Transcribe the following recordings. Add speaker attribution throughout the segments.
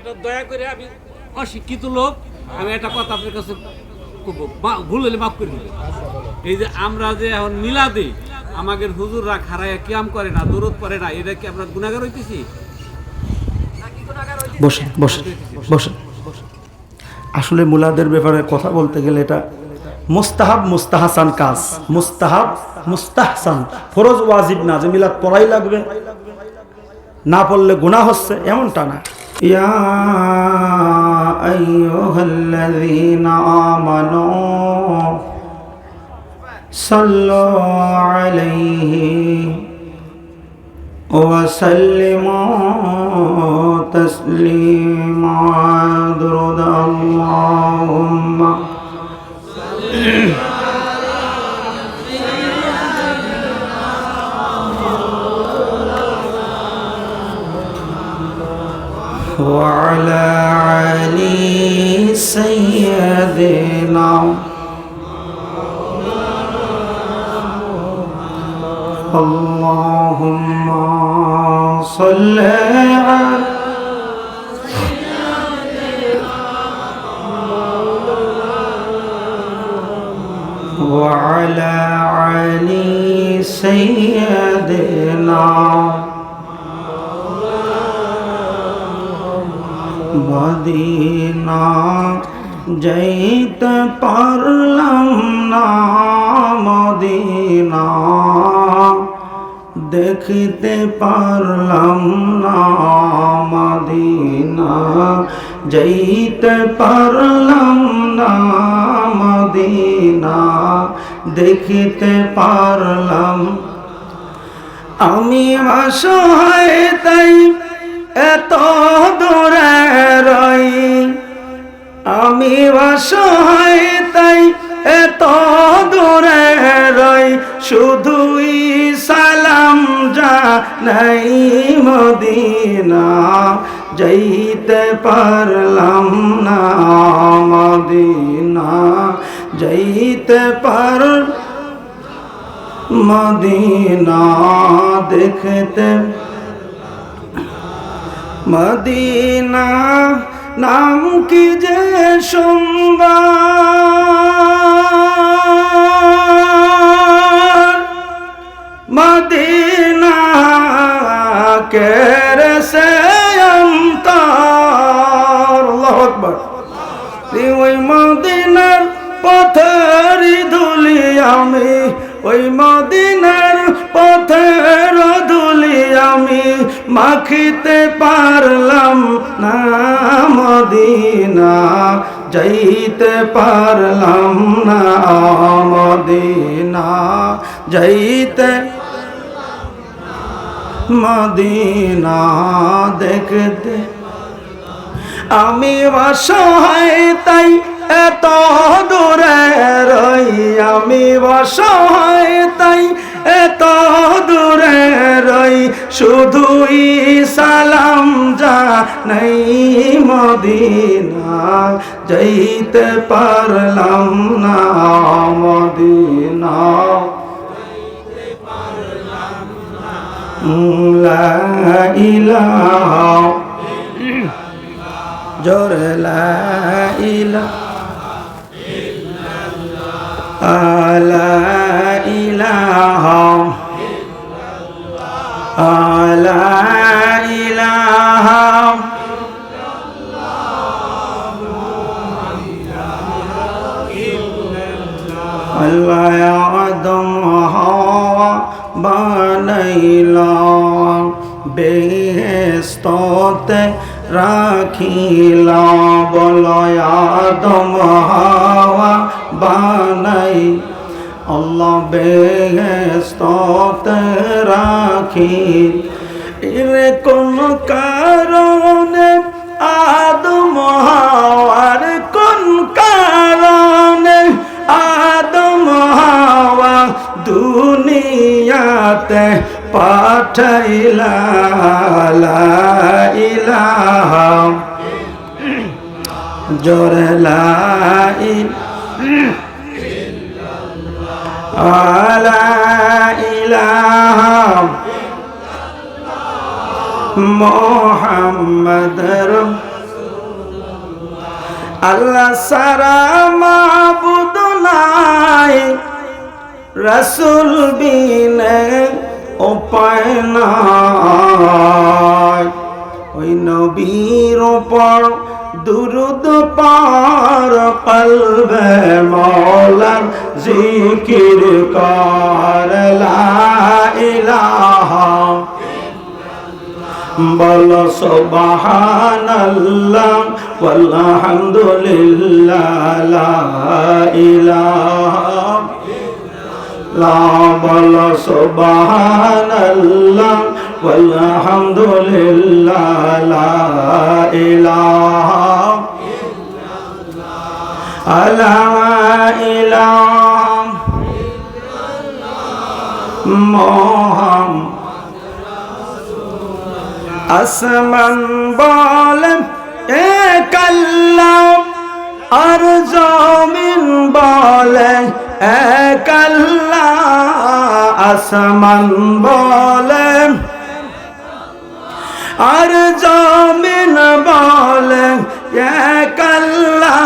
Speaker 1: এটা দয়া করে আমি অশিক্ষিত লোক, আমি একটা কথা আপনার কাছে ভুল হলে মাফ করে দিবেন। এই যে আমরা যে এখন মিলাদে আমাদের হুজুররা খাড়াইয়া কিয়াম করে না, দরুদ পড়ে না, এটা কি আমরা গুনাহগার হইতেছি?
Speaker 2: বসেন বসেন বসেন। আসলে মুলাদের ব্যাপারে কথা বলতে গেলে এটা মুস্তাহাব মুস্তাহসান কাজ। মুস্তাহাব মুস্তাহসান, ফরজ ওয়াজিব না যে মিলাদ পড়াই লাগবে, না পড়লে গুনাহ হচ্ছে এমনটা না। ইয়া আইয়ুহাল্লাযীনা আমানু সাল্লু আলাইহি ওয়া সাল্লিমু তাসলিমা। দুরূদ আল্লাহুম্মা وعلى علي سيدنا اللهم صل على وعلى علي سيدنا মদিনা যাইতে পারলাম না, মদিনা দেখতে পারলাম না, মদিনা যাইতে পারলাম না, মদিনা দেখতে পারলাম। আমি অসহায় তাই এত দূরে রই, আমি অসহায় তাই এত দূরে রই, শুধুই সালাম জানাই মদিনা যাইতে পারলাম না, মদিনা যাইতে পার, মদিনা দেখতে। মদিনা নাম কি যে সুন্দর, মদিনা কেরসে অন্তর। আল্লাহু আকবার। ওই মদিনার পথের ধুলি আমি, ওই মদিনার পথের ধুলি আমি মাখিতে পারলাম না, মদিনা যাইতে পারলাম না, মদিনা যাইতে, মদিনা দেখতে। আমি অসহায় তাই এত দূরে রই, আমি অসহায় তাই এত দূরে রই, শুধুই সালাম জানাই মদিনা যাইতে পারলাম না, মদিনা লা ইলাহা জোরে লা ইলাহা লা ইলাহা লা ইলাহা আল্লাহ আদম হাওয়া বানাইলাম, বেহেশতে রাখিলাম, বলো আদম হাওয়া বানাই, আল্লাহ বেহেশতে রাখি। এর কোন কারণে আদম হাওয়ার, কোন কারণে আদম হাওয়া দুনিয়াতে পাঠাইলা, লা ইলাহা জোরে লা ইলাহা মুহাম্মাদুর আল্লাহ সারা মাবুদ নাই, রাসূল বিনে উপায় নাই। ওই নবীর উপর দুরুদ পার কলবে মৌলার জিকির কর লা ইলাহা বল সুবহানাল্লাহ ওয়ালহামদুলিল্লাহ লা ইলাহা লা বল সুবহানাল্লাহ ওয়ালহামদুলিল্লাহ লা ইলাহা লা ইলাহা মুহাম্মদ আসমান বলে এক আল্লাহ, আর জমিন বলে এক আল্লাহ। আসমান বলে আর জমিন বলে এক আল্লাহ।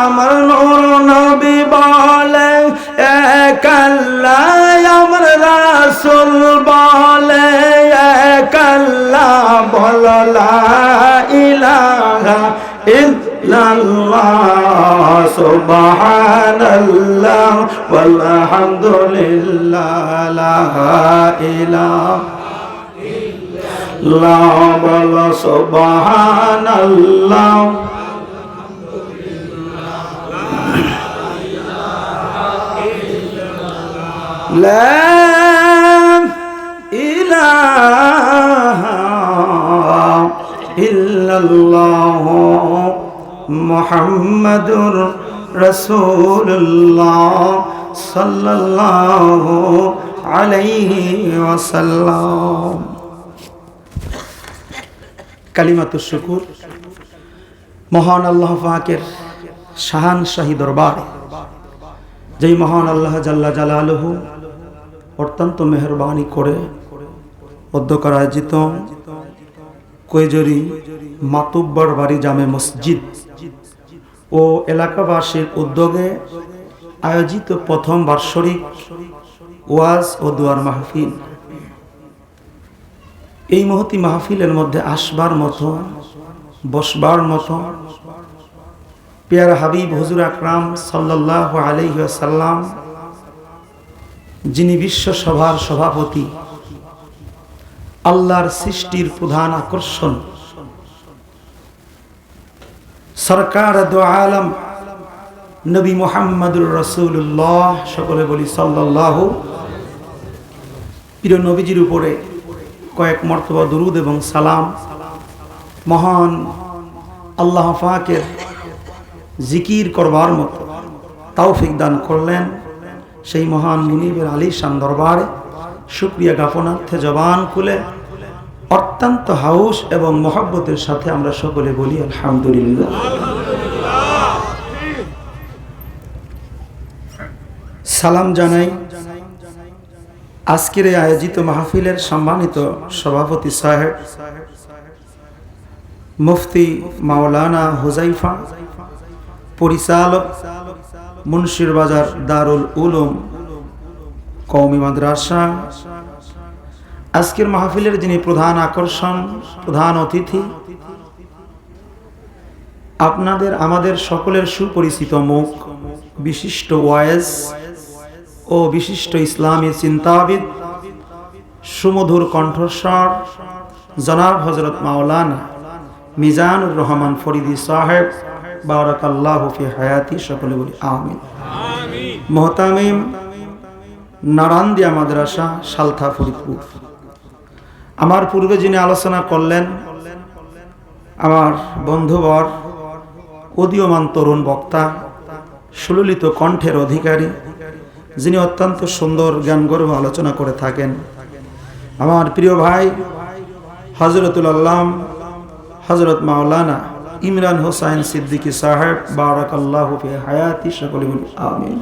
Speaker 2: আমার নূর নবী বলে এক আল্লাহ, আমার রাসূল বলে এক আল্লাহ। বল লা ইলাহা ইল্লাল্লাহ সুবহানাল্লাহ ওয়ালহামদুলিল্লাহ লা ইলাহা লা বল সুবহানাল্লাহ লা ইলাহা ইল্লাল্লাহ মুহাম্মাদুর রাসূলুল্লাহ সাল্লাল্লাহু আলাইহি ওয়াসাল্লাম। কালিমাতুশ শুকুর মহান আল্লাহ পাকের শাহানশাহী দরবারে, যেই মহান আল্লাহ জাল্লা জালালুহু অত্যন্ত মেহরবানি করে অধ্যকার আয়োজিত কৈজরি মাতুব্বর বাড়ি জামে মসজিদ ও এলাকাবাসীর উদ্যোগে আয়োজিত প্রথম বার্ষিক ওয়াজ ও দোয়ার মাহফিল, এই মহতি মাহফিলের মধ্যে আসবার মতো, বসবার মতো পেয়ারা হাবিব হুজুর আকরাম সাল্লাল্লাহু আলাইহি ওয়াসাল্লাম, যিনি বিশ্ব সভার সভাপতি, আল্লাহর সৃষ্টির প্রধান আকর্ষণ, সরকার দো আলম নবী মুহাম্মদুর রাসূলুল্লাহ, সকলে বলি সাল্লাল্লাহু। প্রিয় নবীজির উপরে কয়েক মর্তবা দুরুদ এবং সালাম। মহান আল্লাহ পাকের জিকির করবার মতো তৌফিক দান করলেন, সেই মহান মুনিবের আলিশান দরবারে শুকরিয়া জ্ঞাপনার্থে জবান খুলে অত্যন্ত হাউস এবং মহব্বতের সাথে আমরা সকলে বলি আলহামদুলিল্লাহ। সালাম জানাই আজকের এই আয়োজিত মাহফিলের সম্মানিত সভাপতি সাহেব মুফতি মাওলানা হুজাইফা, পরিচালক মুন্সির বাজার দারুল উলুম কওমি মাদ্রাসা, আজকের মাহফিলের যিনি প্রধান আকর্ষণ, প্রধান অতিথি, আপনাদের আমাদের সকলের সুপরিচিত মুখ, বিশিষ্ট ওয়াইজ ও বিশিষ্ট ইসলামী চিন্তাবিদ, সুমধুর কণ্ঠস্বর জনাব হযরত মাওলানা মিজানুর রহমান ফরিদি সাহেব, বারাকাল্লাহু ফি হায়াতি, সকলে বলি আমিন। মুহতামিম নারান্দিয়া মাদ্রাসা সালথা ফরিদপুর, আমার পূর্বে যিনি আলোচনা করলেন আমার বন্ধুবর, উদীয়মান তরুণ বক্তা, সুললিত কণ্ঠের অধিকারী, যিনি অত্যন্ত সুন্দর জ্ঞানগর্ভ আলোচনা করে থাকেন, আমার প্রিয় ভাই হযরতুল আল্লাম হযরত মাওলানা ইমরান হোসাইন সিদ্দিকী সাহেব, বারাকাল্লাহু ফি হায়াতি, সকলে বলি আমিন।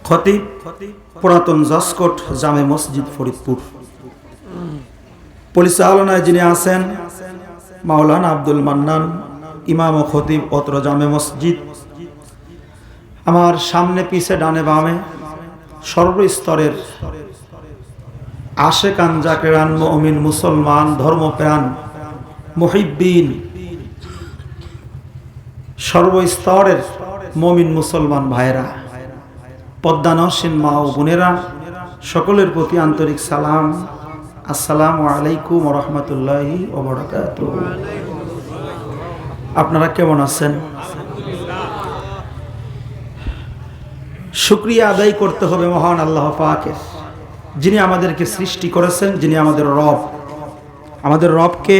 Speaker 2: খতিব পুরাতন জসকোট জামে মসজিদ ফরিদপুর, পরিচালনায় যিনি আছেন মাওলানা আব্দুল মান্নান ইমাম ও খতিব অত্র জামে মসজিদ, আমার সামনে পিছে ডানে বামে সর্বস্তরের আশেকান জাকেরান মুমিন মুসলমান ধর্মপ্রাণ মুহিব্বিন, সর্বস্তরের মুমিন মুসলমান ভাইরা, পদ্মানসীন মা ও বোনেরা, সকলের প্রতি আন্তরিক সালাম। আসসালামু আলাইকুম ওয়া রাহমাতুল্লাহি ওয়া বারাকাতুহু। আপনারা কেমন আছেন? শুকরিয়া আদায় করতে হবে মহান আল্লাহ পাকের, যিনি আমাদেরকে সৃষ্টি করেছেন, যিনি আমাদের রব। আমাদের রবকে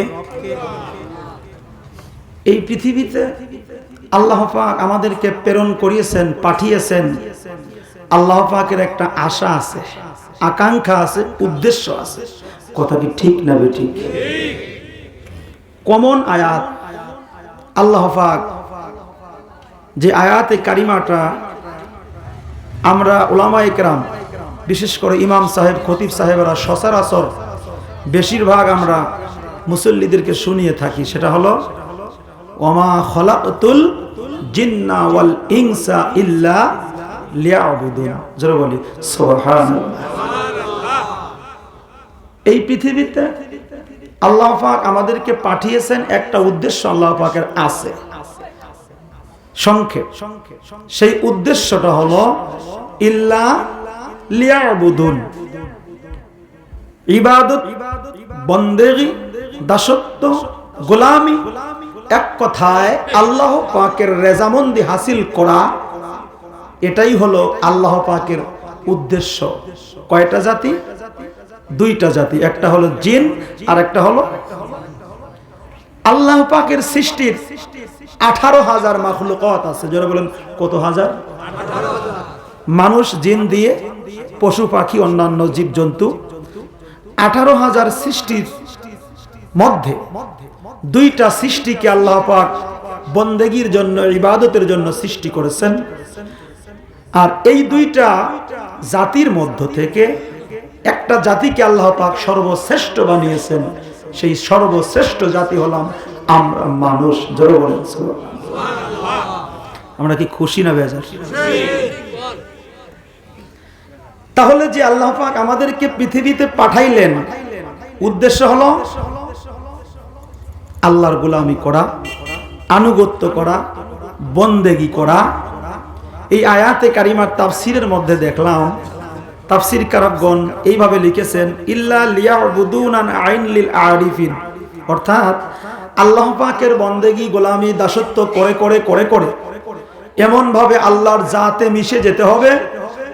Speaker 2: এই পৃথিবীতে আল্লাহ পাক আমাদেরকে প্রেরণ করিয়েছেন, পাঠিয়েছেন। আল্লাহ পাকের একটা আশা আছে, আকাঙ্ক্ষা আছে, উদ্দেশ্য আছে। কথা কি ঠিক না বেঠিক? কমন আয়াত আল্লাহ পাক যে আয়াতে কারিমাটা আমরা উলামায়ে কেরাম, বিশেষ করে ইমাম সাহেব খতিব সাহেবরা সচরাচর বেশিরভাগ আমরা মুসল্লিদেরকে শুনিয়ে থাকি, সেটা হলো ওয়ামা খলাকতুল জিন্না ওয়াল ইনসা ইল্লা লিয়াবুদুন। জোরে বলি সুবহানাল্লাহ। এই পৃথিবীতে আল্লাহ পাক আমাদেরকে পাঠিয়েছেন, একটা উদ্দেশ্য আল্লাহ পাকের আছে। সংক্ষেপ সেই উদ্দেশ্যটা হলো ইল্লা লিয়াবুদুন, ইবাদত, বন্দেগী, দাসত্ব, গোলামি, এক কথায় আল্লাহ পাকের রেজামন্দি হাসিল করা। এটাই হলো আল্লাহ পাকের উদ্দেশ্য। কয়টা জাতি? দুইটা জাতি, একটা হলো জিন আর একটা হলো আল্লাহ পাকের সৃষ্টির 18,000 মাখলুকাত আছে। যারা বলেন কত হাজার? মানুষ, জিন দিয়ে পশু পাখি অন্যান্য জীবজন্তু 18,000 সৃষ্টির মধ্যে দুইটা সৃষ্টিকে আল্লাহ পাক বন্দেগীর জন্য, ইবাদতের জন্য সৃষ্টি করেছেন। আর এই দুইটা জাতির মধ্য থেকে একটা জাতিকে আল্লাহ পাক সর্বশ্রেষ্ঠ বানিয়েছেন। সেই সর্বশ্রেষ্ঠ জাতি হলাম আমরা মানুষ। জোরে বলেন সুবহানাল্লাহ। আমরা কি খুশি না বেজার? তাহলে যে আল্লাহ পাক আমাদেরকে পৃথিবীতে পাঠাইলেন, উদ্দেশ্য হলো আল্লাহর গোলামি করা, আনুগত্য করা, বন্দেগী করা। এই আয়াতে কারিমার তাফসিরের মধ্যে দেখলাম তাফসির কারকগণ এইভাবে লিখেছেন, ইল্লা লিয়াবুদুন আন আইন লিল আরিফিন, অর্থাৎ আল্লাহ পাকের বন্দেগী, গোলামি, দাসত্ব করে করে করে করে এমন ভাবে আল্লাহর জাতে মিশে যেতে হবে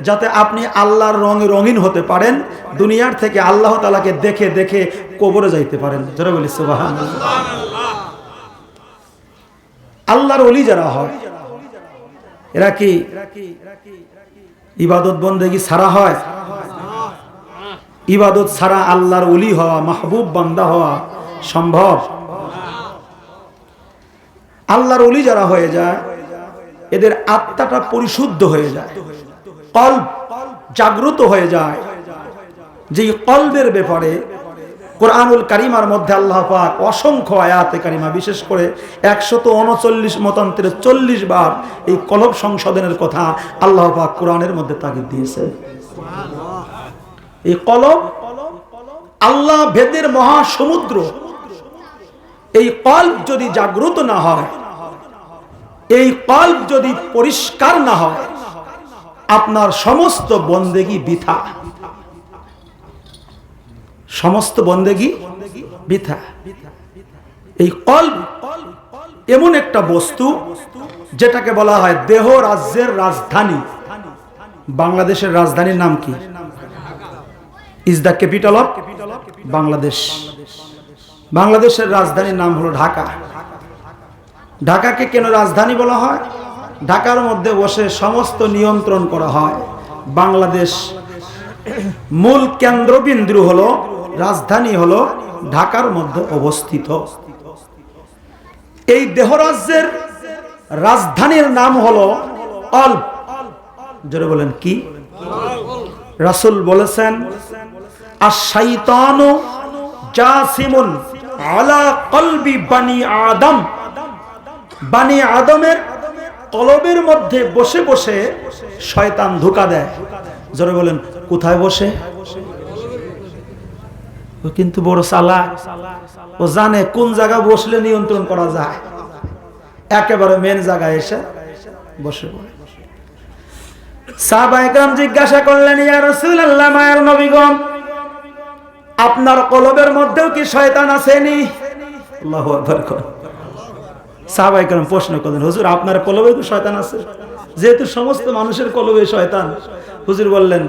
Speaker 2: যাতে আপনি আল্লাহর রঙে রঙিন হতে পারেন, দুনিয়ার থেকে আল্লাহ তাআলাকে দেখে দেখে কবরে যাইতে পারেন। যারা বলি সুবহানাল্লাহ। আল্লাহর ওলি যারা হয় এরা কি ইবাদত বন্দেগী ছাড়া হয়? ইবাদত ছাড়া আল্লাহর ওলি হওয়া, মাহবুব বান্দা হওয়া সম্ভব? আল্লাহর ওলি যারা হয়ে যায় এদের আত্মাটা পরিশুদ্ধ হয়ে যায়, কলব জাগ্রত হয়ে যায়। যে কলবের ব্যাপারে কোরআনুল কারিমার মধ্যে আল্লাহ পাক অসংখ্য আয়াতে কারিমা, বিশেষ করে 139 মতান্তরে 40 বার এই কলব সংশোধনের কথা আল্লাহ পাক কোরআনের মধ্যে তাগিদ দিয়েছে। এই কলব আল্লাহ ভেদের মহাসমুদ্র। এই কলব যদি জাগ্রত না হয়, এই কলব যদি পরিষ্কার না হয়, আপনার সমস্ত বন্দেগী বৃথা, সমস্ত বন্দেগী বৃথা। এই কলব এমন একটা বস্তু যেটাকে বলা হয় দেহ রাজ্যের রাজধানী। বাংলাদেশের রাজধানীর নাম কি? Is the capital of Bangladesh. বাংলাদেশের রাজধানীর নাম হলো ঢাকা। ঢাকাকে কেন রাজধানী বলা হয়? ঢাকার মধ্যে বসে সমস্ত নিয়ন্ত্রণ করা হয়। বাংলাদেশ মূল কেন্দ্রবিন্দু হলো, রাজধানী হলো ঢাকার মধ্যে অবস্থিত। এই দেহরাজ্যের রাজধানীর নাম হলো কলব। জোরে বলেন কি? রাসূল বলেছেন, আশ-শাইতানু জাসিমুন আলা কলবি বানি আদম। বানি আদমের কলবের মধ্যে বসে বসে শয়তান ধোঁকা দেয়। জোরে বলেন, কোথায় বসে? ও কিন্তু বড় চালাক, ও জানে কোন জায়গা বসলে নিয়ন্ত্রণ করা যায়। একেবারে মেন জায়গায় এসে বসে পড়ে। সাহাবায়ে কেরাম জিজ্ঞাসা করলেন, ইয়া রাসূলুল্লাহ, মায়ের নবীগণ, আপনার কলবের মধ্যেও কি শয়তান আসেনি? আল্লাহু আকবার। সাহাবায়ে কেরাম প্রশ্ন করলেন, হুজুর আপনার কলবে কি শয়তান আছে? যেহেতু সমস্ত মানুষের কলবে শয়তান, হুজুর বললেন,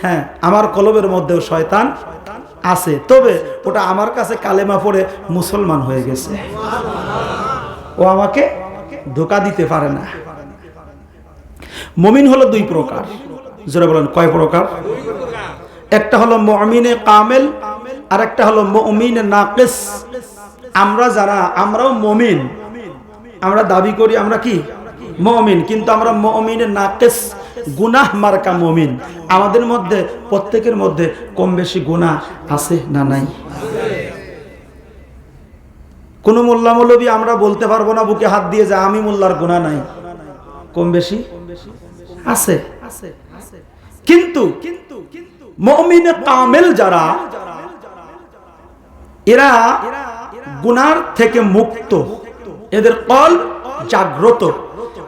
Speaker 2: হ্যাঁ আমার কলবের মধ্যেও শয়তান আছে, তবে ওটা আমার কাছে কালেমা পড়ে মুসলমান হয়ে গেছে, ও আমাকে ধোঁকা দিতে পারে না। মুমিন হলো দুই প্রকার। জোরে বলেন, কয় প্রকার? একটা হলো মুমিনে কামেল, আর একটা হলো মুমিনে নাকিস। আমরাও মুমিন, আমরা দাবি করি আমরা কি মুমিন, কিন্তু আমরা মুমিনে নাকিস, গুনাহ মার্কা মুমিন। আমাদের মধ্যে প্রত্যেকের মধ্যে কম বেশি গুনাহ আছে না নাই? কোন মোল্লা মৌলবী আমরা বলতে পারবো না বুকে হাত দিয়ে যে আমি মোল্লার গুনাহ নাই, কম বেশি আছে। কিন্তু মুমিনে কামেল যারা, এরা গুনার থেকে মুক্ত, এদের কলব জাগ্রত,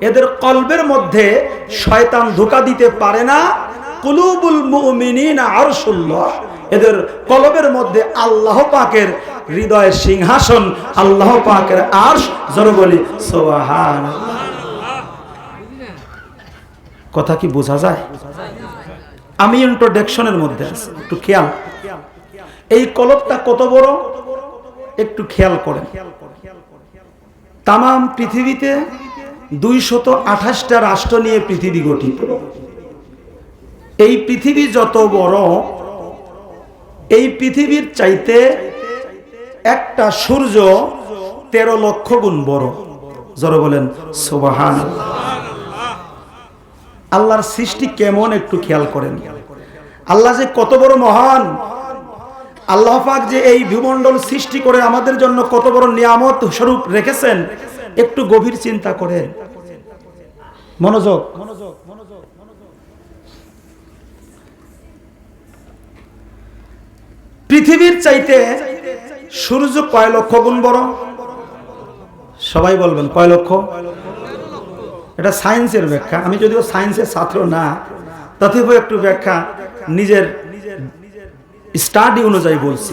Speaker 2: এদের কলবের মধ্যে শয়তান ধোঁকা দিতে পারে না। কুলুবুল মুমিনিনা আরশুল্লাহ, এদের কলবের মধ্যে আল্লাহ পাকের হৃদয়ের সিংহাসন, আল্লাহ পাকের আরশ। জোরে বলি সুবহানাল্লাহ। কথা কি বোঝা যায়? আমি ইন্ট্রোডাকশনের মধ্যে আছি, একটু খেয়াল। এই কলবটা কত বড় একটু খেয়াল করেন। তামাম পৃথিবীতে 228টা রাষ্ট্র নিয়ে পৃথিবী গঠিত। এই পৃথিবী যত বড়, এই পৃথিবীর চাইতে একটা সূর্য 13 লক্ষ গুণ বড়। জোরে বলেন সুবহানাল্লাহ। আল্লাহর সৃষ্টি কেমন একটু খেয়াল করেন। আল্লাহ যে কত বড় মহান, আল্লাহ পাক যে এই ভূমণ্ডল সৃষ্টি করে আমাদের জন্য কত বড় নিয়ামত স্বরূপ রেখেছেন, একটু গভীর চিন্তা করেন। মনোযোগ। পৃথিবীর চাইতে সূর্য কয় লক্ষ গুণ বড়? সবাই বলবেন কয় লক্ষ? এটা সায়েন্সের ব্যাখ্যা। আমি যদিও সায়েন্সের ছাত্র না, তথাপি একটু ব্যাখ্যা নিজের স্টাডি অনুযায়ী বলছি,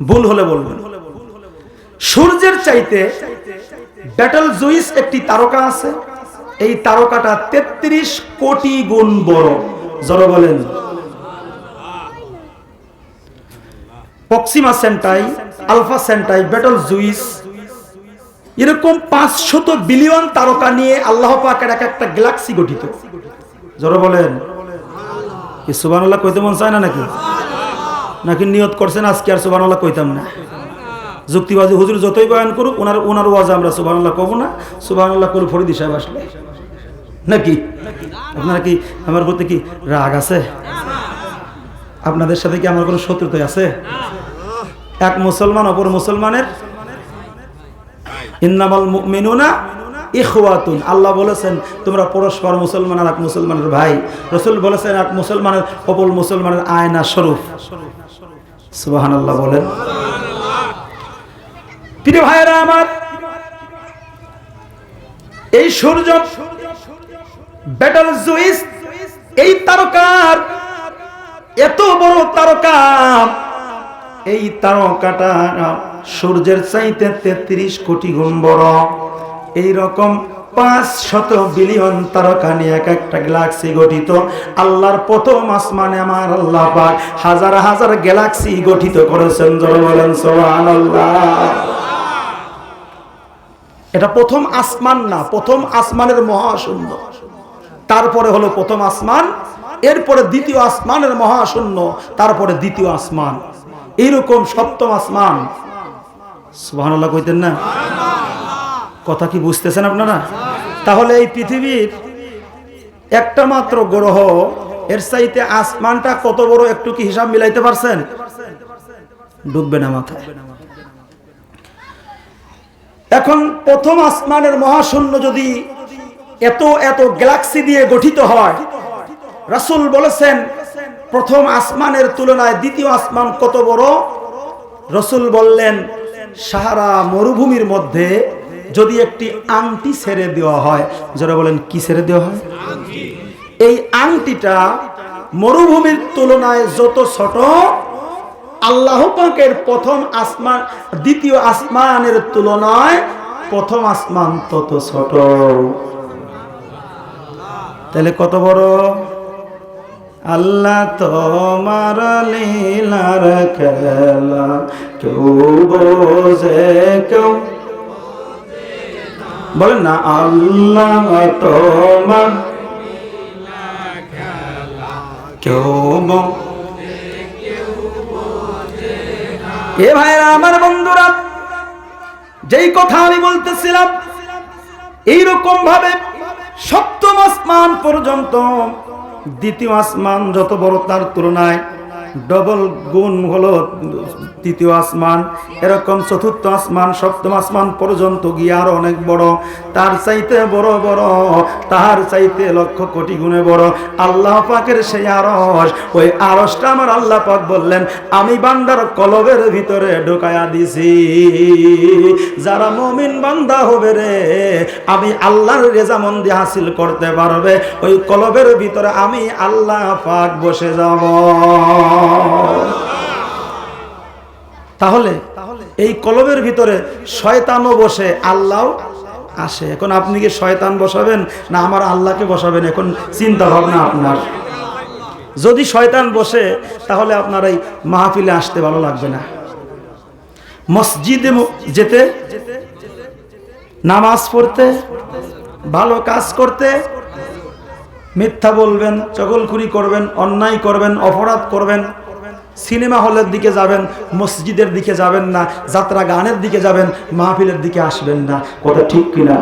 Speaker 2: ভুল হলে বলবেন। সূর্যের চাইতে ব্যাটল জুইস একটি তারকা আছে, এই তারকাটা 33 কোটি গুণ বড়। জোরে বলেন। প্রক্সিমা সেন্টাই, আলফা সেন্টাই, ব্যাটল জুইস, এরকম 500 বিলিয়ন তারকা নিয়ে আল্লাহ পাকের একটা গ্যালাক্সি গঠিত। জোরে বলেন। কি সুবহানাল্লাহ কইতে মন চায় না নাকি? নাকি নিয়ত করছেন আজকে আর সুবহানাল্লাহ কইতাম না? যুক্তিবাদী হুজুর যতই বয়ান করুক, ওনার ওয়াজে আমরা সুবহানাল্লাহ কব না। সুবহানাল্লাহ করে ফরিদি সাহেব আসলে নাকি? আপনারা কি আমার প্রতি কি রাগ আছে? আপনাদের সাথে কি আমার কোনো শত্রুতা আছে? এক মুসলমান অপর মুসলমানের ইন্নামাল মুমিনুনা ইখওয়াতুন। আল্লাহ বলেছেন তোমরা পরস্পর মুসলমান, আর এক মুসলমানের ভাই। রাসূল বলেছেন এক মুসলমানের অপর মুসলমানের আয়না স্বরূপ। সুবহানাল্লাহ বলেন। প্রিয় ভাইরা আমার, এই সূর্য ব্যাটল জুইস, এই তারকার এত বড় তারকা, এই তারকাটা সূর্যের চাইতে 33 কোটি গুণ বড়। এই রকম 500 বিলিয়ন তারকা নিয়ে এক একটা গ্যালাক্সি গঠিত। আল্লাহর প্রথম আসমানে আমার আল্লাহ পাক হাজার হাজার গ্যালাক্সি গঠিত করেছেন। জোরে বলেন সুবহানাল্লাহ। এটা প্রথম আসমান না, প্রথম আসমানের মহাশূন্য। তারপরে হলো প্রথম আসমান, এরপরে দ্বিতীয় আসমানের মহাশূন্য, তারপরে দ্বিতীয় আসমান, এইরকম সপ্তম আসমান। সুবহানাল্লাহ কইতেন না? কথা কি বুঝতেছেন আপনারা? তাহলে এই পৃথিবীর একটা মাত্র গ্রহ, এর চাইতে আসমানটা কত বড় একটু কি হিসাব মিলাইতে পারছেন? ডুববে না মাথায়। এখন প্রথম আসমানের মহাশূন্য যদি এত এত গ্যালাক্সি দিয়ে গঠিত হয়, রাসূল বলেছেন প্রথম আসমানের তুলনায় দ্বিতীয় আসমান কত বড়? রাসূল বললেন সাহারা মরুভূমির মধ্যে যদি একটি আংটি ছেড়ে দেওয়া হয়, যারা বলেন কি ছেড়ে দেওয়া হয়? এই আংটিটা মরুভূমির তুলনায় যত ছোট, আল্লাহ পাকের প্রথম আসমান দ্বিতীয় আসমানের তুলনায় প্রথম আসমান তত ছোট। তাহলে কত বড়? আল্লাহ তোমার লীলার খেলা কেউ বোঝে কেউ বলেন না, আল্লাহ তোমার কেউ এ ভাইরা আমার বন্ধুরা, যেই কথা আমি বলতেছিলাম, এইরকম ভাবে সপ্তম আসমান পর্যন্ত দ্বিতীয় আসমান যত বড় তার তুলনায় ডবল গুণ হলো তৃতীয় আসমান। এরকম চতুর্থ আসমান সপ্তম আসমান পর্যন্ত গিয়ে আরো অনেক বড়, তার চাইতে বড় বড়, তার চাইতে লক্ষ কোটি গুণে বড় আল্লাহ পাকের সেই আরশ। ওই আরশটা আমার আল্লাহ পাক বললেন আমি বান্দার কলবের ভিতরে ঢুকায়া দিছি। যারা মুমিন বান্দা হবে রে, আমি আল্লাহর রেজামন্দি হাসিল করতে পারবে, ওই কলবের ভিতরে আমি আল্লাহ পাক বসে যাব। তাহলে এই কলবের ভিতরে শয়তানও বসে, আল্লাহও আসে। এখন আপনি কি শয়তান বসাবেন না আমার আল্লাহকে বসাবেন? এখন চিন্তা ভাবনা আপনার। যদি শয়তান বসে তাহলে আপনার এই মাহফিলে আসতে ভালো লাগবে না, মসজিদে যেতে, নামাজ পড়তে, ভালো কাজ করতে। মিথ্যা বলবেন, চগলখুরি করবেন, অন্যায় করবেন, অপরাধ করবেন, সিনেমা হলের দিকে যাবেন, মসজিদের দিকে যাবেন না, যাত্রা গানের দিকে যাবেন, মাহফিলের দিকে আসবেন না। কথা ঠিক কিনা?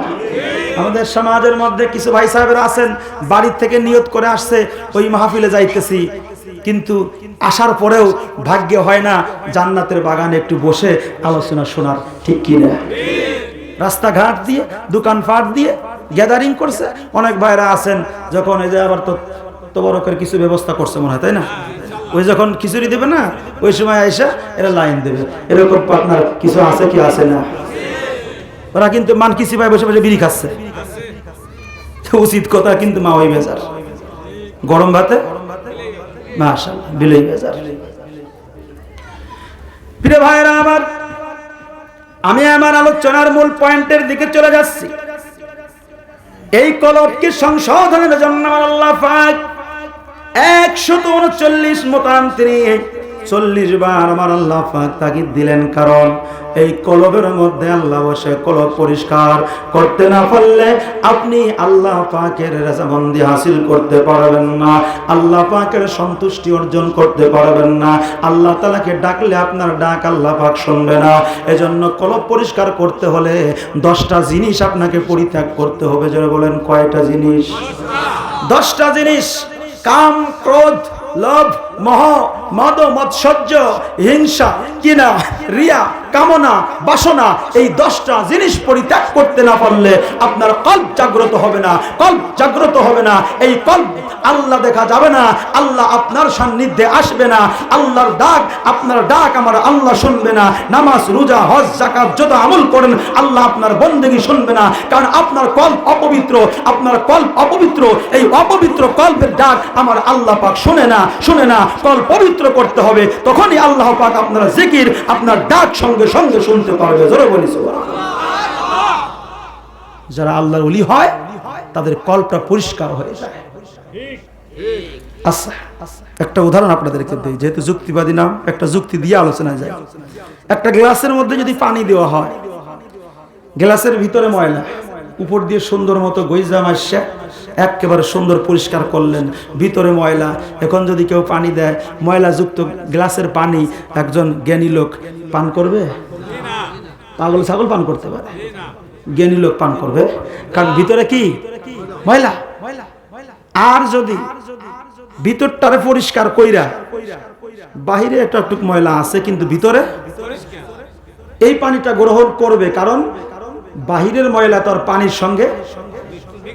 Speaker 2: আমাদের সমাজের মধ্যে কিছু ভাই সাহেবেরা আছেন, বাড়ির থেকে নিয়ত করে আসছে ওই মাহফিলে যাইতেছি, কিন্তু আসার পরেও ভাগ্যে হয় না জান্নাতের বাগানে একটু বসে আলোচনা শোনার। ঠিক কিনা? রাস্তাঘাট দিয়ে, দোকানপাট দিয়ে গ্যাদারিং করছে। অনেক ভাইরা আছেন যখন এই যে আবার তো বড় করে কিছু ব্যবস্থা করছে মনে হয়, তাই না? ওই যখন খিচুড়ি দেবে না, ওই সময় আইসা এরা লাইন দেবে। এরকম পার্টনার কিছু আছে কি আছে না? ওরা কিন্তু মান কিসি ভাই বসে বসে বিড়ি খাচ্ছে। উচিত কথা কিন্তু মা ওই বেজার গরম ভাতে মাশাআল্লাহ বিলই বেজার। প্রিয় ভাইরা আমার, আমি আমার আলোচনার মূল পয়েন্টের দিকে চলে যাচ্ছি। এই কলবকে সংশোধনের জন্য আমার আল্লাহ পাক 139 মোতান তিনি 40 বার আমার আল্লাহ পাক তাগিদ দিলেন। কারণ এই কলবের মধ্যে আল্লাহ বসে কলব পরিষ্কার করতে না পারলে আপনি আল্লাহ পাকের রেজামন্দি হাসিল করতে পারবেন না, আল্লাহ পাকের সন্তুষ্টি অর্জন করতে পারবেন না। আল্লাহ তাআলাকে ডাকলে আপনার ডাক আল্লাহ পাক শুনবে না। এজন্য কলব পরিষ্কার করতে হলে 10টা জিনিস আপনাকে পরিত্যাগ করতে হবে। যারা বলেন কয়টা জিনিস? 10টা জিনিস। কাম, ক্রোধ, লোভ, মোহ, মদ, মৎসর্য, হিংসা, কিনা, রিয়া, কামনা, বাসনা, এই 10টা জিনিস পরিত্যাগ করতে না পারলে আপনার কল্ব জাগ্রত হবে না। কল্ব জাগ্রত হবে না, এই কল্ব আল্লাহ দেখা যাবে না, আল্লাহ আপনার সান্নিধ্যে আসবে না, আল্লাহর ডাক, আপনার ডাক আমার আল্লাহ শুনবে না। নামাজ, রোজা, হজ, যাকাত যত আমল করেন আল্লাহ আপনার বন্দেগী শুনবে না, কারণ আপনার কল্ব অপবিত্র। আপনার কল্ব অপবিত্র, এই অপবিত্র কল্বের ডাক আমার আল্লাহ পাক শুনে না, শুনে না। কল্ব পবিত্র করতে হবে, তখনই আল্লাহ পাক আপনার জিকির, আপনার ডাক সঙ্গে সঙ্গে শুনতে পারবে। জোরে বলি সুবহানাল্লাহ। যারা আল্লাহর ওলি হয় তাদের কল্বটা পরিষ্কার হয়ে যায়। আচ্ছা, একটা উদাহরণ আপনাদেরকে দেই, যেহেতু যুক্তিবাদী নাম, একটা যুক্তি দিয়ে আলোচনা যায়। একটা গ্লাসের মধ্যে যদি পানি দেওয়া হয়, গ্লাসের ভিতরে ময়লা, উপর দিয়ে সুন্দর মতো গইজা মাসে একেবারে সুন্দর পরিষ্কার করলেন, ভিতরে ময়লা। এখন যদি কেউ পানি দেয়, ময়লা যুক্ত গ্লাসের পানি একজন জ্ঞানী লোক পান করবে? পাগল ছাগল পান করতে পারে, জ্ঞানী লোক পান করবে, কারণ ভিতরে কি ময়লা। আর যদি ভিতরটারে পরিষ্কার কইরা, বাহিরে একটা একটু ময়লা আছে কিন্তু ভিতরে, এই পানিটা গ্রহণ করবে, কারণ বাহিরের ময়লা তো আর পানির সঙ্গে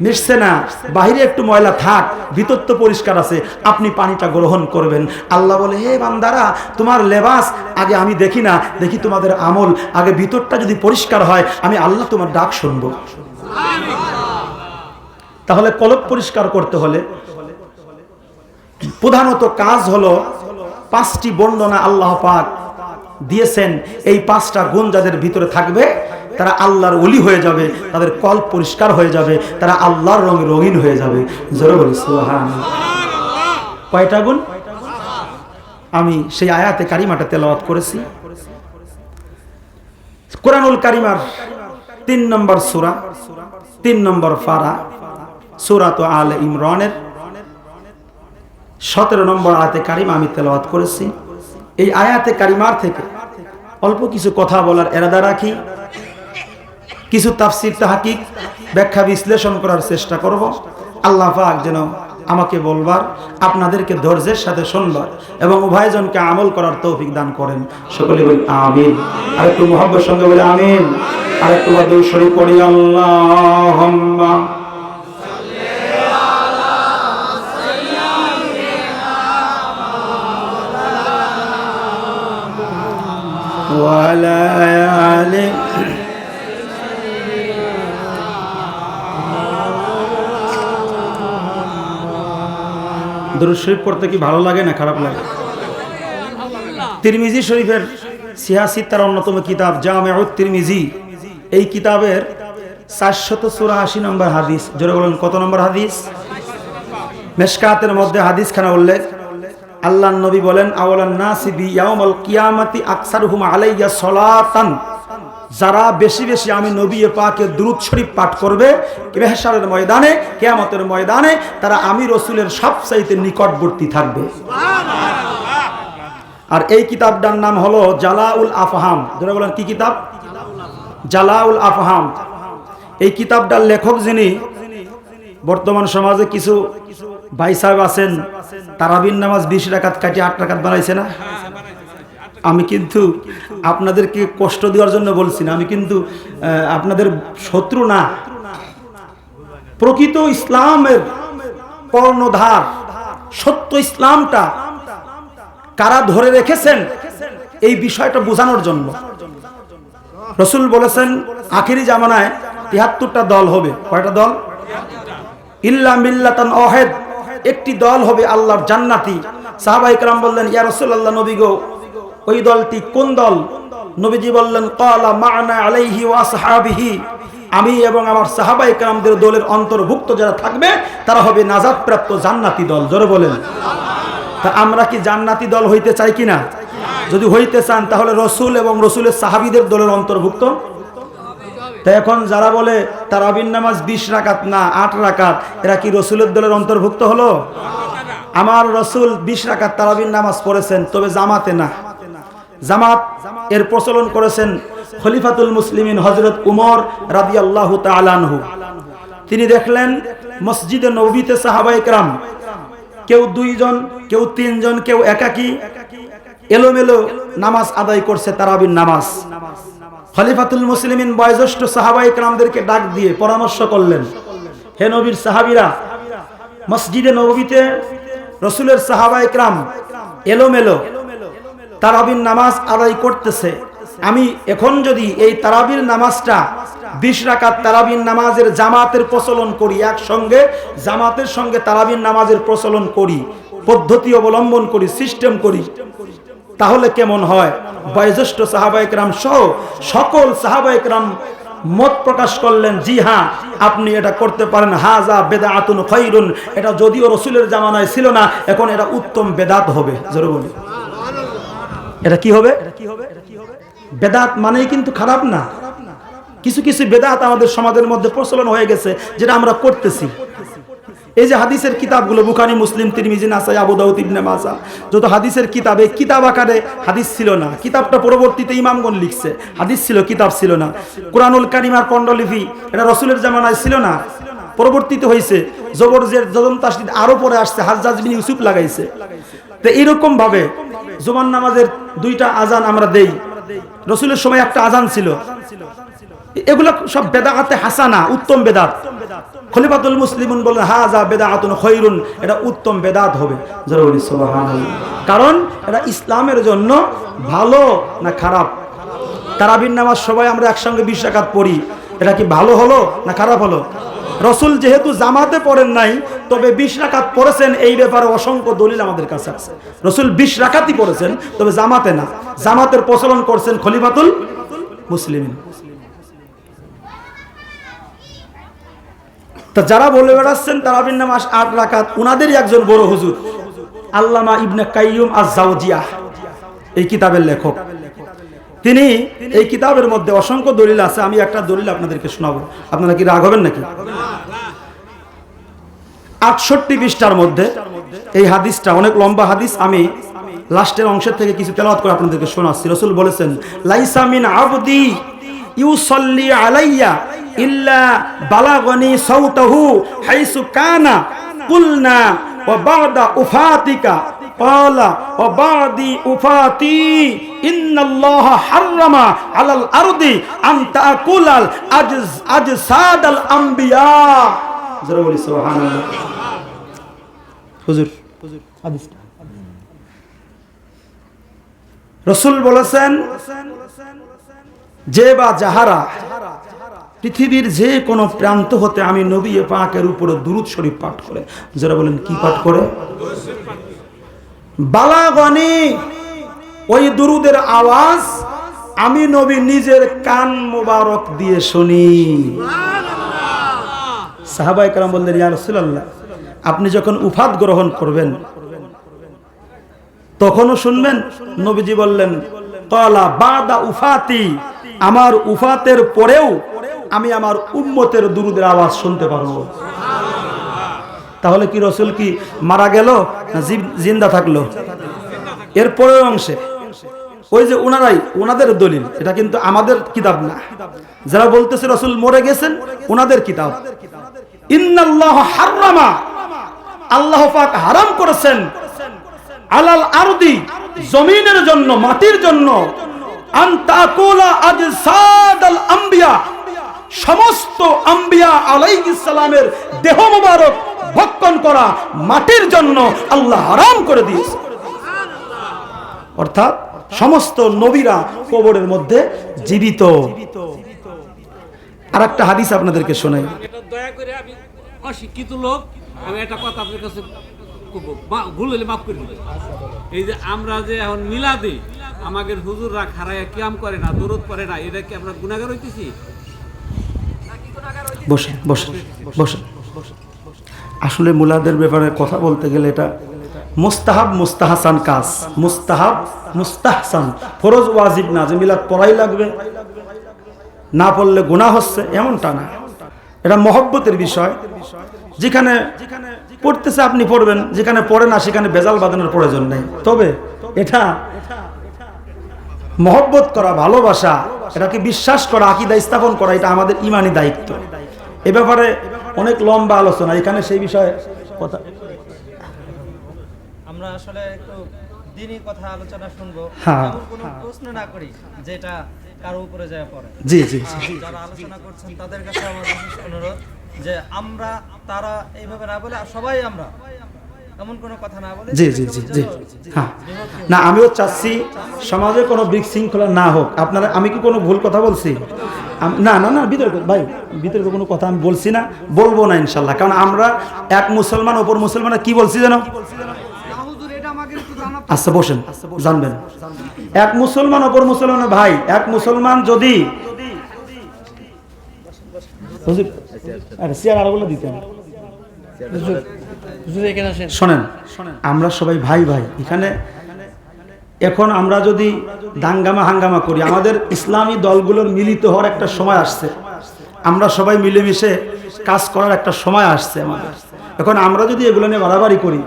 Speaker 2: মিশছে না, বাহিরে একটু ময়লা থাক, ভিতর তো পরিষ্কার আছে, আপনি পানিটা গ্রহণ করবেন। আল্লাহ বলে, হে বান্দারা, তোমার লেবাস আগে আমি দেখি না, দেখি তোমাদের আমল। আগে ভিতরটা যদি পরিষ্কার হয়, আমি আল্লাহ তোমার ডাক শুনবো। তাহলে কলব পরিষ্কার করতে হলে প্রধানত কাজ হলো 5টি বর্ণনা আল্লাহ পাক দিয়েছেন। এই 5টা গুণ যাদের ভিতরে থাকবে তারা আল্লাহর ওলি হয়ে যাবে, তাদের কলব পরিষ্কার হয়ে যাবে, তারা আল্লাহর রঙে রঙিন হয়ে যাবে। জোরে বলি সুবহানাল্লাহ। কয়টা গুণ? আমি সেই আয়াতে কারিমাটা তেলাওয়াত করেছি। কোরআনুল কারিমার 3 নম্বর সূরা, 3 নম্বর পারা, সূরাত আলে ইমরানের 17 নম্বর আয়াতে কারিমা আমি তেলাওয়াত করেছি। এই আয়াতে কারিমার থেকে অল্প কিছু কথা বলার ইরাদা রাখি, কিছু তাফসীর তাহকিক ব্যাখ্যা বিশ্লেষণ করার চেষ্টা করব। আল্লাহ পাক যেন আমাকে বলবার, আপনাদেরকে ধৈর্যের সাথে শুনবার এবং উভয়জনকে আমল করার তৌফিক দান করেন। সকলে বলি আমিন। আর একটু মুহাব্বতের সঙ্গে বলি আমিন। আর একটু দরুদ শরীফ পড়ি, আল্লাহুম্মা ওয়া আলা আলি। দরুদ শরীফ পড়তে কি ভালো লাগে না খারাপ লাগে? তিরমিজি শরীফের সিয়াসিত্তার অন্যতম কিতাব জামিউত তিরমিজি, এই কিতাবের 484 নম্বর হাদিস। জোরে বলেন কত নম্বর হাদিস? মিশকাতের মধ্যে হাদিসখানা উল্লেখ। আল্লাহর নবী বলেন, আওয়ালান নাসি বি ইয়াউমাল কিয়ামাতি আকসারুহুম আলাইয়া সালাতান, যারা বেশি বেশি আমি নবী পাকের দুরূদ শরীফ পাঠ করবে মাহশারের ময়দানে, কিয়ামতের ময়দানে, তারা আমি রাসূলের সবচাইতে নিকটবর্তী থাকবে। আর এই কিতাবটার নাম হলো জালাউল আফহাম। যারা বলেন কি কিতাব? জালাউল আফহাম। এই কিতাবটার লেখক যিনি, বর্তমান সমাজে কিছু ভাই সাহেব আছেন তারাবির নামাজ 20 রাকাত কাটিয়ে 8 রাকাত বানাইছে না। আমি কিন্তু আপনাদেরকে কষ্ট দেওয়ার জন্য বলছি না, আমি কিন্তু আপনাদের শত্রু না। প্রকৃত ইসলামের কর্ণধার সত্য ইসলামটা কারা ধরে রেখেছেন এই বিষয়টা বোঝানোর জন্য রাসূল বলেছেন, আখিরি জামানায় 73টা দল হবে। কয়টা দল? ইল্লা মিল্লাতান ওয়াহিদ, একটি দল হবে আল্লাহর জান্নাতি। সাহাবায়ে কেরাম বললেন, ইয়া রাসূলুল্লাহ, নবী গো, ওই দলটি কোন দল? নবীজি বললেন, ক্বালা মা'না আলাইহি ওয়া আসহাবিহি, আমি এবং আমার সাহাবায়ে কেরামদের দলের অন্তর্ভুক্ত যারা থাকবে তারা হবে নাজাতপ্রাপ্ত জান্নাতি দল। জোরে বলেন। তা আমরা কি জান্নাতি দল হইতে চাই কিনা? যদি হইতে চান তাহলে রাসূল এবং রাসূলের সাহাবীদের দলের অন্তর্ভুক্ত। তা এখন যারা বলে তারাবির নামাজ 20 রাকাত না 8 রাকাত, এরা কি রাসূলের দলের অন্তর্ভুক্ত হলো? আমার রাসূল 20 রাকাত তারাবির নামাজ পড়েছেন, তবে জামাতে না। জামাত এর প্রচলন করেছেন খলিফাতুল মুসলিমিন হযরত উমর রাদিয়াল্লাহু তাআলা আনহু। তিনি দেখলেন মসজিদে নববীতে সাহাবায়ে কেরাম কেউ 2 জন, কেউ 3 জন, কেউ একাকী এলোমেলো নামাজ আদায় করছে, তারাবির নামাজ। খলিফাতুল মুসলিমিন বয়োজ্যেষ্ঠ সাহাবায়ে কেরামদেরকে ডাক দিয়ে পরামর্শ করলেন, হে নবীর সাহাবীরা, মসজিদে নববীতে রাসূলের সাহাবায়ে কেরাম এলোমেলো তারাবির নামাজ আদায় করতেছে, আমি এখন যদি এই তারাবির নামাজটা 20 রাকাত তারাবির নামাজের জামাতের প্রচলন করি, একসঙ্গে জামাতের সঙ্গে তারাবির নামাজের প্রচলন করি, পদ্ধতি অবলম্বন করি, সিস্টেম করি, তাহলে কেমন হয়? বয়োজ্যেষ্ঠ সাহাবায়ে কেরাম সহ সকল সাহাবায়ে কেরাম মত প্রকাশ করলেন, জি হ্যাঁ, আপনি এটা করতে পারেন। হাজা বেদাতুন খায়রুন, এটা যদিও রাসূলের জামানায় ছিল না, এখন এটা উত্তম বেদাত হবে। জোরে বলি, এটা কি হবে? বেদাত মানেই কিন্তু খারাপ না। কিছু কিছু বেদাত আমাদের সমাজের মধ্যে প্রচলন হয়ে গেছে, যেটা আমরা করতেছি। এই যে হাদিসের কিতাবগুলো, বুখারী, মুসলিম, তিরমিজি, নাসাই, আবু দাউদ, ইবনে মাজাহ, যত হাদিসের কিতাবে, কিতাব আকারে হাদিস ছিল না। কিতাবটা পরবর্তীতে ইমামগণ লিখছে, হাদিস ছিল, কিতাব ছিল না। কুরআনুল কারীমের পান্ডুলিপি এটা রাসূলের জামানায় ছিল না, পরবর্তীতে হয়েছে। জবরজের জজম তাসদীদ আরো পরে আসছে, হাজ্জাজ বিন ইউসুফ লাগাইছে। তো এরকম ভাবে জুমার নামাজের 2টা আজান আমরা দেই। রাসূলের সময় একটা আজান ছিল, এগুলো সব বেদাতে হাসানা, উত্তম বেদাত। খলিফাতুল মুসলিমুন বলেন হাযা বিদআতুন খায়রুন, এটা উত্তম বেদাত হবে। যারা বলি সুবহানাল্লাহ, কারণ এটা ইসলামের জন্য ভালো না খারাপ? তারাবির নামাজ সবাই আমরা একসঙ্গে 20 রাকাত পড়ি, এটা কি ভালো হলো না খারাপ হলো? রসুল যেহেতু জামাতে পড়েন নাই, তবে 20 রাকাত পড়েছেন, এই ব্যাপারে অসংখ্য দলিল আমাদের কাছে আছে। রসুল 20 রাকাতই পড়েছেন, তবে জামাতে না। জামাতের প্রচলন করছেন খলিফাতুল মুসলিমিন। তা যারা বলে বেড়াচ্ছেন তারাবির নামাজ 8 রাকাত, উনাদেরই একজন বড় হুজুর আল্লামা ইবনে কাইয়ুম আজ-জাওজিয়াহ, এই কিতাবের লেখক। তিনি এই কিতাবের মধ্যে অসংখ্য দলিল আছে, আমি একটা দলিল আপনাদেরকে শোনাবো। আপনারা কি রাগ হবেন নাকি? 68 পৃষ্ঠার মধ্যে এই হাদিসটা, অনেক লম্বা হাদিস, আমি লাস্টের অংশের থেকে কিছু তেলাওয়াত করে আপনাদেরকে শোনাচ্ছি। রাসূল বলেছেন, লাইসা মিন আবদি ইউসাল্লি আলাইয়া ইল্লা বালাগনি সাউতাহু হাইসু কানা কুলনা ওয়া বাদা উফাতিকা ক্বালা ওয়া বাদি উফাতি ইন্নাল্লাহা হাররামা আলাল আরদি আন তাকুলাল আজসাদাল আমবিয়া। যারা বলি সুবহানাল্লাহ। হুজুর হাদিসটা রাসূল বলেছেন, যে বা যাহারা পৃথিবীর যে কোনো প্রান্ত হতে আমি নবী পাকের উপরে দুরূদ শরীফ পাঠ করে, যারা বলেন কি পাঠ করে, বালাগনি, ওই দুরূদের আওয়াজ আমি নবী নিজের কান মোবারক দিয়ে শুনি। সাহাবায়ে কেরাম বললেন, ইয়া রাসূলুল্লাহ, আপনি যখন উফাত গ্রহণ করবেন তখনও শুনবেন? নবীজি বললেন, ক্বালা বাদা উফাতি, আমার উফাতের পরেও আমি আমার উম্মতের দুরূদের আওয়াজ শুনতে পারবো। তাহলে কি রাসূল কি মারা গেল না জিন্দা থাকলো? এর পরের অংশে ওই যে ওনাদের দলিল, এটা কিন্তু আমাদের কিতাব না। যারা বলতেছে রাসূল মরে গেছেন, ওনাদের কিতাব। ইন্নাল্লাহা হাররামা, আল্লাহ পাক হারাম করেছেন, আলাল আরদি, জমিনের জন্য, মাটির জন্য, আন তাকুলা আজসাদাল আমবিয়া, সমস্ত আম্বিয়া আলাইহিস সালামের দেহ মোবারক ভক্ষণ করা মাটির জন্য আল্লাহ হারাম করে দিয়েছে। অর্থাৎ সমস্ত নবীরা কবরের মধ্যে জীবিত। আর একটা হাদিস আপনাদেরকে শোনাই।
Speaker 1: এটা দয়া করে, আমি অশিক্ষিত লোক, আমি একটা কথা আপনার কাছে ভুল হলে মাফ করে দিবেন। এই যে আমরা যে এখন মিলাদে আমাদের হুজুররা খাড়াইয়া কিয়াম করে না, দরুদ পড়ে না, এটা কি আমরা গুনাহগার হইতেছি?
Speaker 2: বসেন বসেন বসেন। আসলে মুলাদের ব্যাপারে কথা বলতে গেলে এটা মুস্তাহাব মুস্তাহসান কাজ। মুস্তাহাব মুস্তাহসান, ফরজ ওয়াজিব না যে মিলাদ পড়াই লাগবে, না পড়লে গুনাহ হচ্ছে এমনটা না। এটা মহব্বতের বিষয়। যেখানে পড়তেছে আপনি পড়বেন, যেখানে পড়ে না সেখানে বেজাল বাঁধানোর প্রয়োজন নেই। তবে এটা মহব্বত করা, ভালোবাসা, এটাকে বিশ্বাস করা, আকীদা স্থাপন করা, এটা আমাদের ঈমানি দায়িত্ব। এ ব্যাপারে অনেক লম্বা আলোচনা, এখানে সেই বিষয়ে কথা
Speaker 3: আমরা আসলে একটু দ্বীনি কথা আলোচনা শুনবো,
Speaker 2: হ্যাঁ,
Speaker 3: এমন কোনো প্রশ্ন না করি যেটা কারো উপরে যায় পড়ে।
Speaker 2: জি জি জি।
Speaker 3: যারা আলোচনা করছেন তাদের কাছে আমার বিশেষ অনুরোধ যে আমরা, তারা এইভাবে না বলে সবাই আমরা এমন কোনো কথা না বলে।
Speaker 2: জি জি জি জি হ্যাঁ। না, আমিও চাচ্ছি সমাজে কোনো বিশৃঙ্খলা না হোক। আপনারা, আমি কি কোনো ভুল কথা বলছি? না না না, বিতর্ক ভাই, বিতর্ক কোনো কথা আমি বলছি না, বলবো না ইনশাল্লাহ। কারণ আমরা এক মুসলমান অপর মুসলমানের কি বলছি যেন? আচ্ছা বসেন, জানবেন। এক মুসলমান অপর মুসলমানের ভাই। এক মুসলমান যদি শোনেন, আমরা সবাই ভাই ভাই। এখানে এখন আমরা যদি দাঙ্গামা হাঙ্গামা করি, আমাদের ইসলামী দলগুলোর মিলিত হওয়ার একটা সময় আসছে। আমরা সবাই মিলেমিশে কাজ করার একটা সময় আসছে আমাদের। এখন আমরা যদি এগুলো নিয়ে বাড়াবাড়ি করি,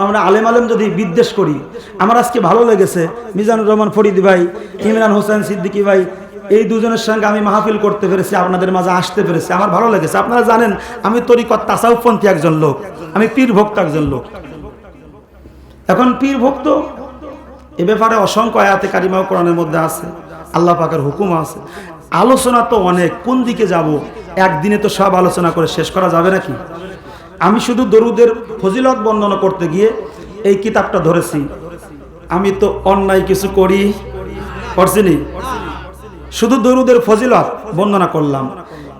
Speaker 2: আমরা আলেম আলেম যদি বিদ্বেষ করি, আমার আজকে ভালো লেগেছে মিজানুর রহমান ফরিদি ভাই, ইমরান হোসেন সিদ্দিকী ভাই, এই দুজনের সঙ্গে আমি মাহফিল করতে পেরেছি, আপনাদের মাঝে আসতে পেরেছি, আমার ভালো লেগেছে। আপনারা জানেন আমি তরিকত তাসাউফপন্থী একজন লোক, আমি পীর ভক্ত একজন লোক। এখন পীর ভক্ত, এ ব্যাপারে অসংখ্য আয়াতে কারিমা কোরআনের মধ্যে আছে, আল্লাহ পাকের হুকুম আছে। আলোচনা তো অনেক, কোন দিকে যাব? একদিনে তো সব আলোচনা করে শেষ করা যাবে নাকি? আমি শুধু দরুদের ফজিলত বর্ণনা করতে গিয়ে এই কিতাবটা ধরেছি। আমি তো অন্যায় কিছু করছিনি, শুধু দরুদের ফজিলত বর্ণনা করলাম।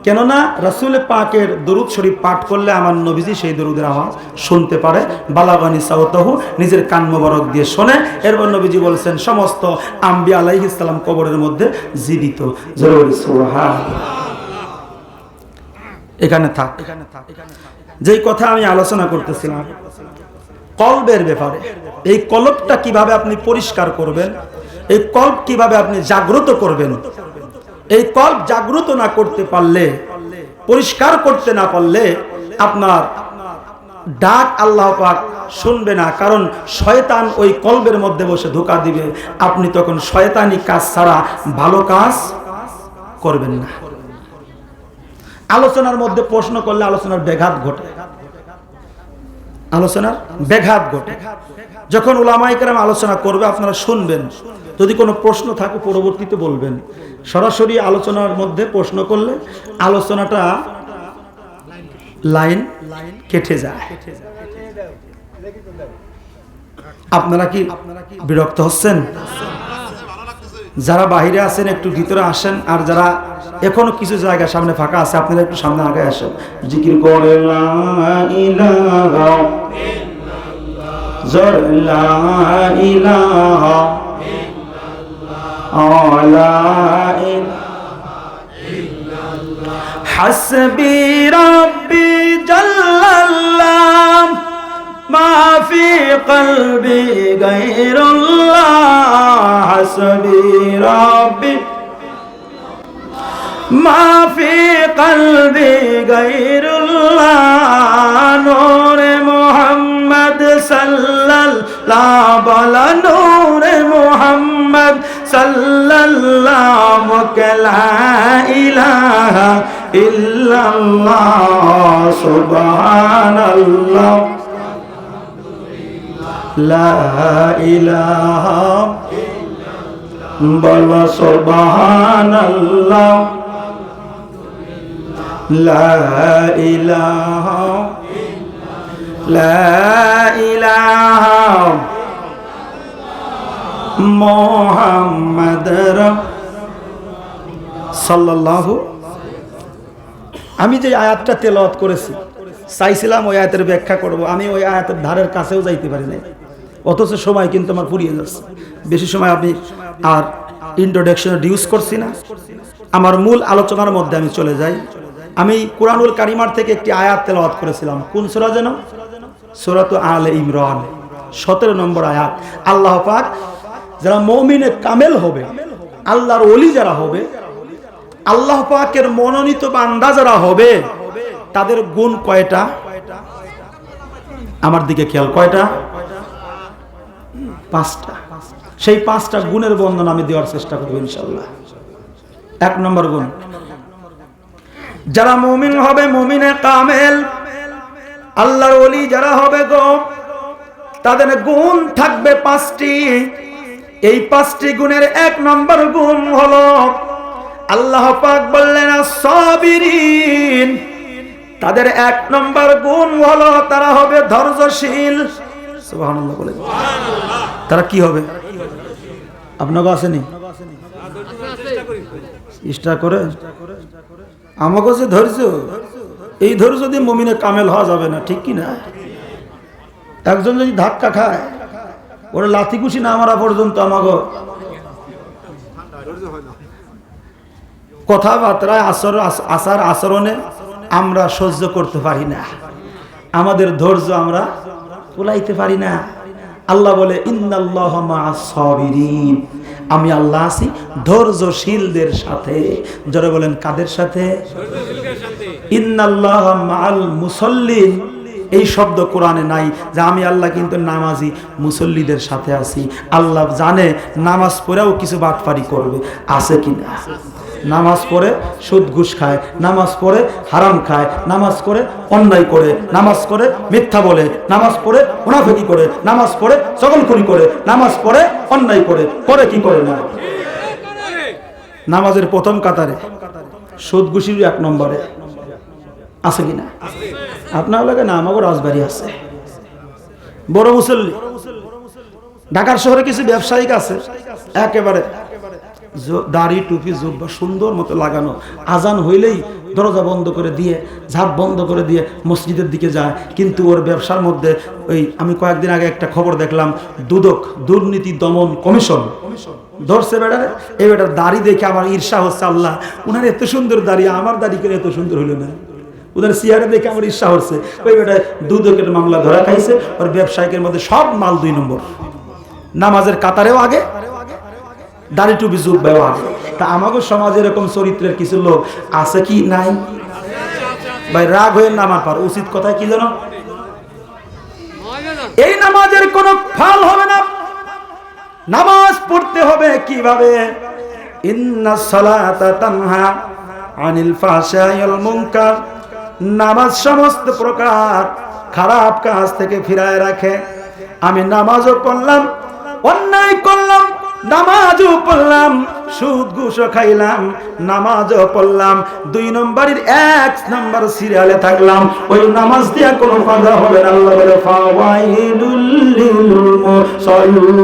Speaker 2: কেননা রাসূল পাকের দরুদ শরীফ পাঠ করলে আমার নবীজি সেই দরুদের আওয়াজ শুনতে পারে। বালাগানি সাওতাহু, নিজের কান মোবারক দিয়ে শোনে। এরপর নবীজি বলেছেন সমস্ত আম্বিয়া আলাইহিস সালাম কবরের মধ্যে জীবিত। জোরে বলি সুবহানাল্লাহ। এখানে থাক। যেই কথা আমি আলোচনা করতেছিলাম কলবের ব্যাপারে, এই কলবটা কিভাবে আপনি পরিষ্কার করবেন, এই কলব কিভাবে আপনি জাগ্রত করবেন। এই কলব জাগ্রত না করতে পারলে, পরিষ্কার করতে না পারলে আপনার ডাক আল্লাহ পাক শুনবে না। কারণ শয়তান ওই কলবের মধ্যে বসে ধোঁকা দিবে। আপনি তখন শয়তানি কাজ ছাড়া ভালো কাজ করবেন না। আলোচনার মধ্যে প্রশ্ন করলে আলোচনার ব্যাঘাত ঘটে, আলোচনার ব্যাঘাত ঘটে। যখন উলামায়ে কেরাম আলোচনা করবে আপনারা শুনবেন, যদি কোনো প্রশ্ন থাকে পরবর্তীতে বলবেন। সরাসরি আলোচনার মধ্যে প্রশ্ন করলে আলোচনাটা লাইন কেটে যায়। আপনারা কি বিরক্ত হচ্ছেন? যারা বাইরে আছেন একটু ভিতরে আসেন, আর যারা এখনো কিছু জায়গা সামনে ফাঁকা আছে আপনারা একটু সামনে আগে আসেন। জিকির করে লা ইলাহা ইল্লাল্লাহ, লা ইলাহা ইল্লাল্লাহ, হাসবি রাব্বি জাল্লাল্লাহ, মা ফি কলবি গায়রুল্লাহ, হাসবি রাব্বি মা ফি কলবি গায়রুল্লাহ, নূরে মুহাম্মদ সাল্লাল্লাহু বলা, নূরে মুহাম্মদ সাল্লাল্লাহু লা ইলাহা ইল্লাল্লাহ, সুবহানাল্লাহ, লা ইলাহা বলা, সুবহানাল্লাহ, লা ইলাহা, লা ইলাহা মুহাম্মাদুর সাল্লাল্লাহু। আমি যে আয়াতটা তেলাওয়াত করেছি, চাইছিলাম ওই আয়াতের ব্যাখ্যা করব, আমি ওই আয়াতের ধারের কাছেও যাইতে পারি নাই, অথচ সময় কিন্তু আমার ফুরিয়ে যাচ্ছে। বেশি সময় আমি আর ইন্ট্রোডাকশন ইউজ করছি না, আমার মূল আলোচনার মধ্যে আমি চলে যাই। আমি কুরআনুল কারিমার থেকে একটি আয়াত তেলাওয়াত করেছিলাম। কোন সূরা যেন? সূরাত আলে ইমরান 17 নম্বর আয়াত। আল্লাহ পাক যারা মুমিনে কামেল হবে, আল্লাহর ওলি যারা হবে, আল্লাহ পাকের মনোনীত বান্দা যারা হবে, তাদের গুণ কয়টা? আমার দিকে খেয়াল, কয়টা? 5টা। সেই 5টা গুণের বর্ণনা আমি দেওয়ার চেষ্টা করব ইনশাআল্লাহ। 1 নম্বর গুণ, যারা মুমিন হবে, মুমিনে কামেল, আল্লাহর ওলি যারা হবে গো, তাদের গুণ থাকবে 5টি। এই 5টি গুণের 1 নম্বর গুণ হলো, আল্লাহ পাক বললেন আস-সাবিরিন, তাদের 1 নম্বর গুণ হলো তারা হবে ধৈর্যশীল। সুবহানাল্লাহ বলে। তারা কি হবে? আপনাকে আসেনি? চেষ্টা করে আমাকে যে ধৈর্য, এই ধৈর্য দিয়ে মুমিনে কামেল হওয়া যাবে না, ঠিক কি না? একজন যদি ধাক্কা খায়, ওরা লাথি কুশি না মারা পর্যন্ত আমাকে কথাবার্তায় আচার আচরণে আমরা সহ্য করতে পারি না, আমাদের ধৈর্য আমরা কুলাইতে পারি না। আল্লাহ বলে ইন্নাল্লাহা মা'আস সাবিরিন, আমি আল্লাহ আছি ধৈর্যশীলদের সাথে। যারা বলেন কাদের সাথে? ইন্নাল্লাহা মা'আল মুসাল্লিন, এই শব্দ কোরআনে নাই যে আমি আল্লাহ কিন্তু নামাজি মুসল্লিদের সাথে আছি। আল্লাহ জানে নামাজ পড়েও কিছু বাটপারি করবে, আছে কিনা? নামাজ পড়ে সুদ ঘুষ খায়, নামাজ পড়ে হারাম খায়, নামাজ পড়ে অন্যায় করে, নামাজ পড়ে মিথ্যা বলে, নামাজ পড়ে মুনাফিকি করে, নামাজ পড়ে চগলখড়ি করে, নামাজ পড়ে অন্যায় করে, কি করে না? নামাজের প্রথম কাতারে, সুদ ঘুষির 1 নম্বরে আছে কিনা? আপনার লাগে না, আমাকে রাজবাড়ি আছে বড় মুসল্লি। ঢাকার শহরে কিছু ব্যবসায়িক আছে একেবারে দাড়ি টুপি জুব্বা সুন্দর মতো লাগানো, আজান হইলেই দরজা বন্ধ করে দিয়ে ঝাঁপ বন্ধ করে দিয়ে মসজিদের দিকে যায়, কিন্তু ওর ব্যবসার মধ্যে ওই আমি কয়েকদিন আগে একটা খবর দেখলাম, দুদক দুর্নীতি দমন কমিশন ধরছে বেড়ারে। এই বেটার দাড়ি দেখে আমার ঈর্ষা হচ্ছে, আল্লাহ উনার এত সুন্দর দাড়ি, আমার দাড়ি করে এত সুন্দর হইল না। ওদের চেয়ারে দেখে আমার ঈর্ষা হচ্ছে। ওই বেটা দুদকের মামলা ধরা খাইছে, ওর ব্যবসায়িকের মধ্যে সব মাল 2 নম্বর, নামাজের কাতারেও আগে, দাড়ি টুপি জুব্বাও আগে। তা আমাদের সমাজে এরকম চরিত্রের কিছু লোক আছে কি নাই? ভাই রাগ হয়ে নামার পার উচিত কথায় কি জানো, এই নামাজের কোনো ফল হবে না। নামাজ পড়তে হবে কিভাবে? ইন্নাস সালাতা তানহা আনিল ফাহশাই ওয়াল মুনকার, নামাজ সমস্ত প্রকার খারাপ কাজ থেকে ফিরায় রাখে। আমি নামাজও পড়লাম, অন্যায় করলাম, নামাজও পড়লাম, সুদ ঘুষও খাইলাম, নামাজও পড়লাম, 2 নম্বরের 1 নম্বর সিরিয়ালে থাকলাম, ওই নামাজ দিয়া কোনো ফায়দা হবে না। আল্লাহ বলে ফাওয়াইলুল লিল মুসাল্লিন,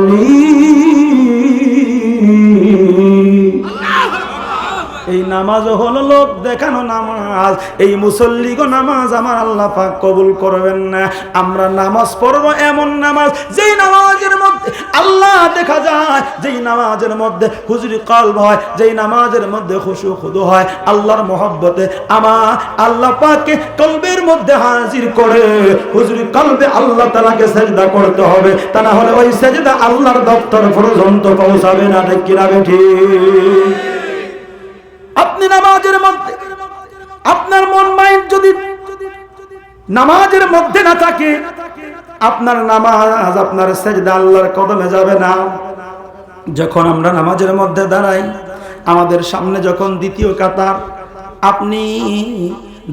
Speaker 2: এই নামাজ হলো লোক দেখানো নামাজ। এই মুসল্লিগো নামাজ আমার আল্লাহ পাক কবুল করবেন না। আমরা নামাজ পড়বো এমন নামাজ, যেই নামাজের মধ্যে আল্লাহ দেখা যায়, যেই নামাজের মধ্যে হুজুরি কলব হয়, যেই নামাজের মধ্যে খুশু খুদু হয়, আল্লাহর মহব্বতে আমার আল্লাহ পাককে কলবের মধ্যে হাজির করে হুজুরি কলবে আল্লাহ তাআলাকে সিজদা করতে হবে। তা না হলে ওই সিজদা আল্লাহর দপ্তর পর্যন্ত পৌঁছাবে না। ঠিক কিনা বেঠিক? আপনি নামাজের মধ্যে আপনার মন মাইন্ড যদি নামাজের মধ্যে না থাকে, আপনার নামাজ আপনার সিজদা আল্লাহর কদমে যাবে না। যখন আমরা নামাজের মধ্যে দাঁড়াই, আমাদের সামনে যখন 2য় কাতার, আপনি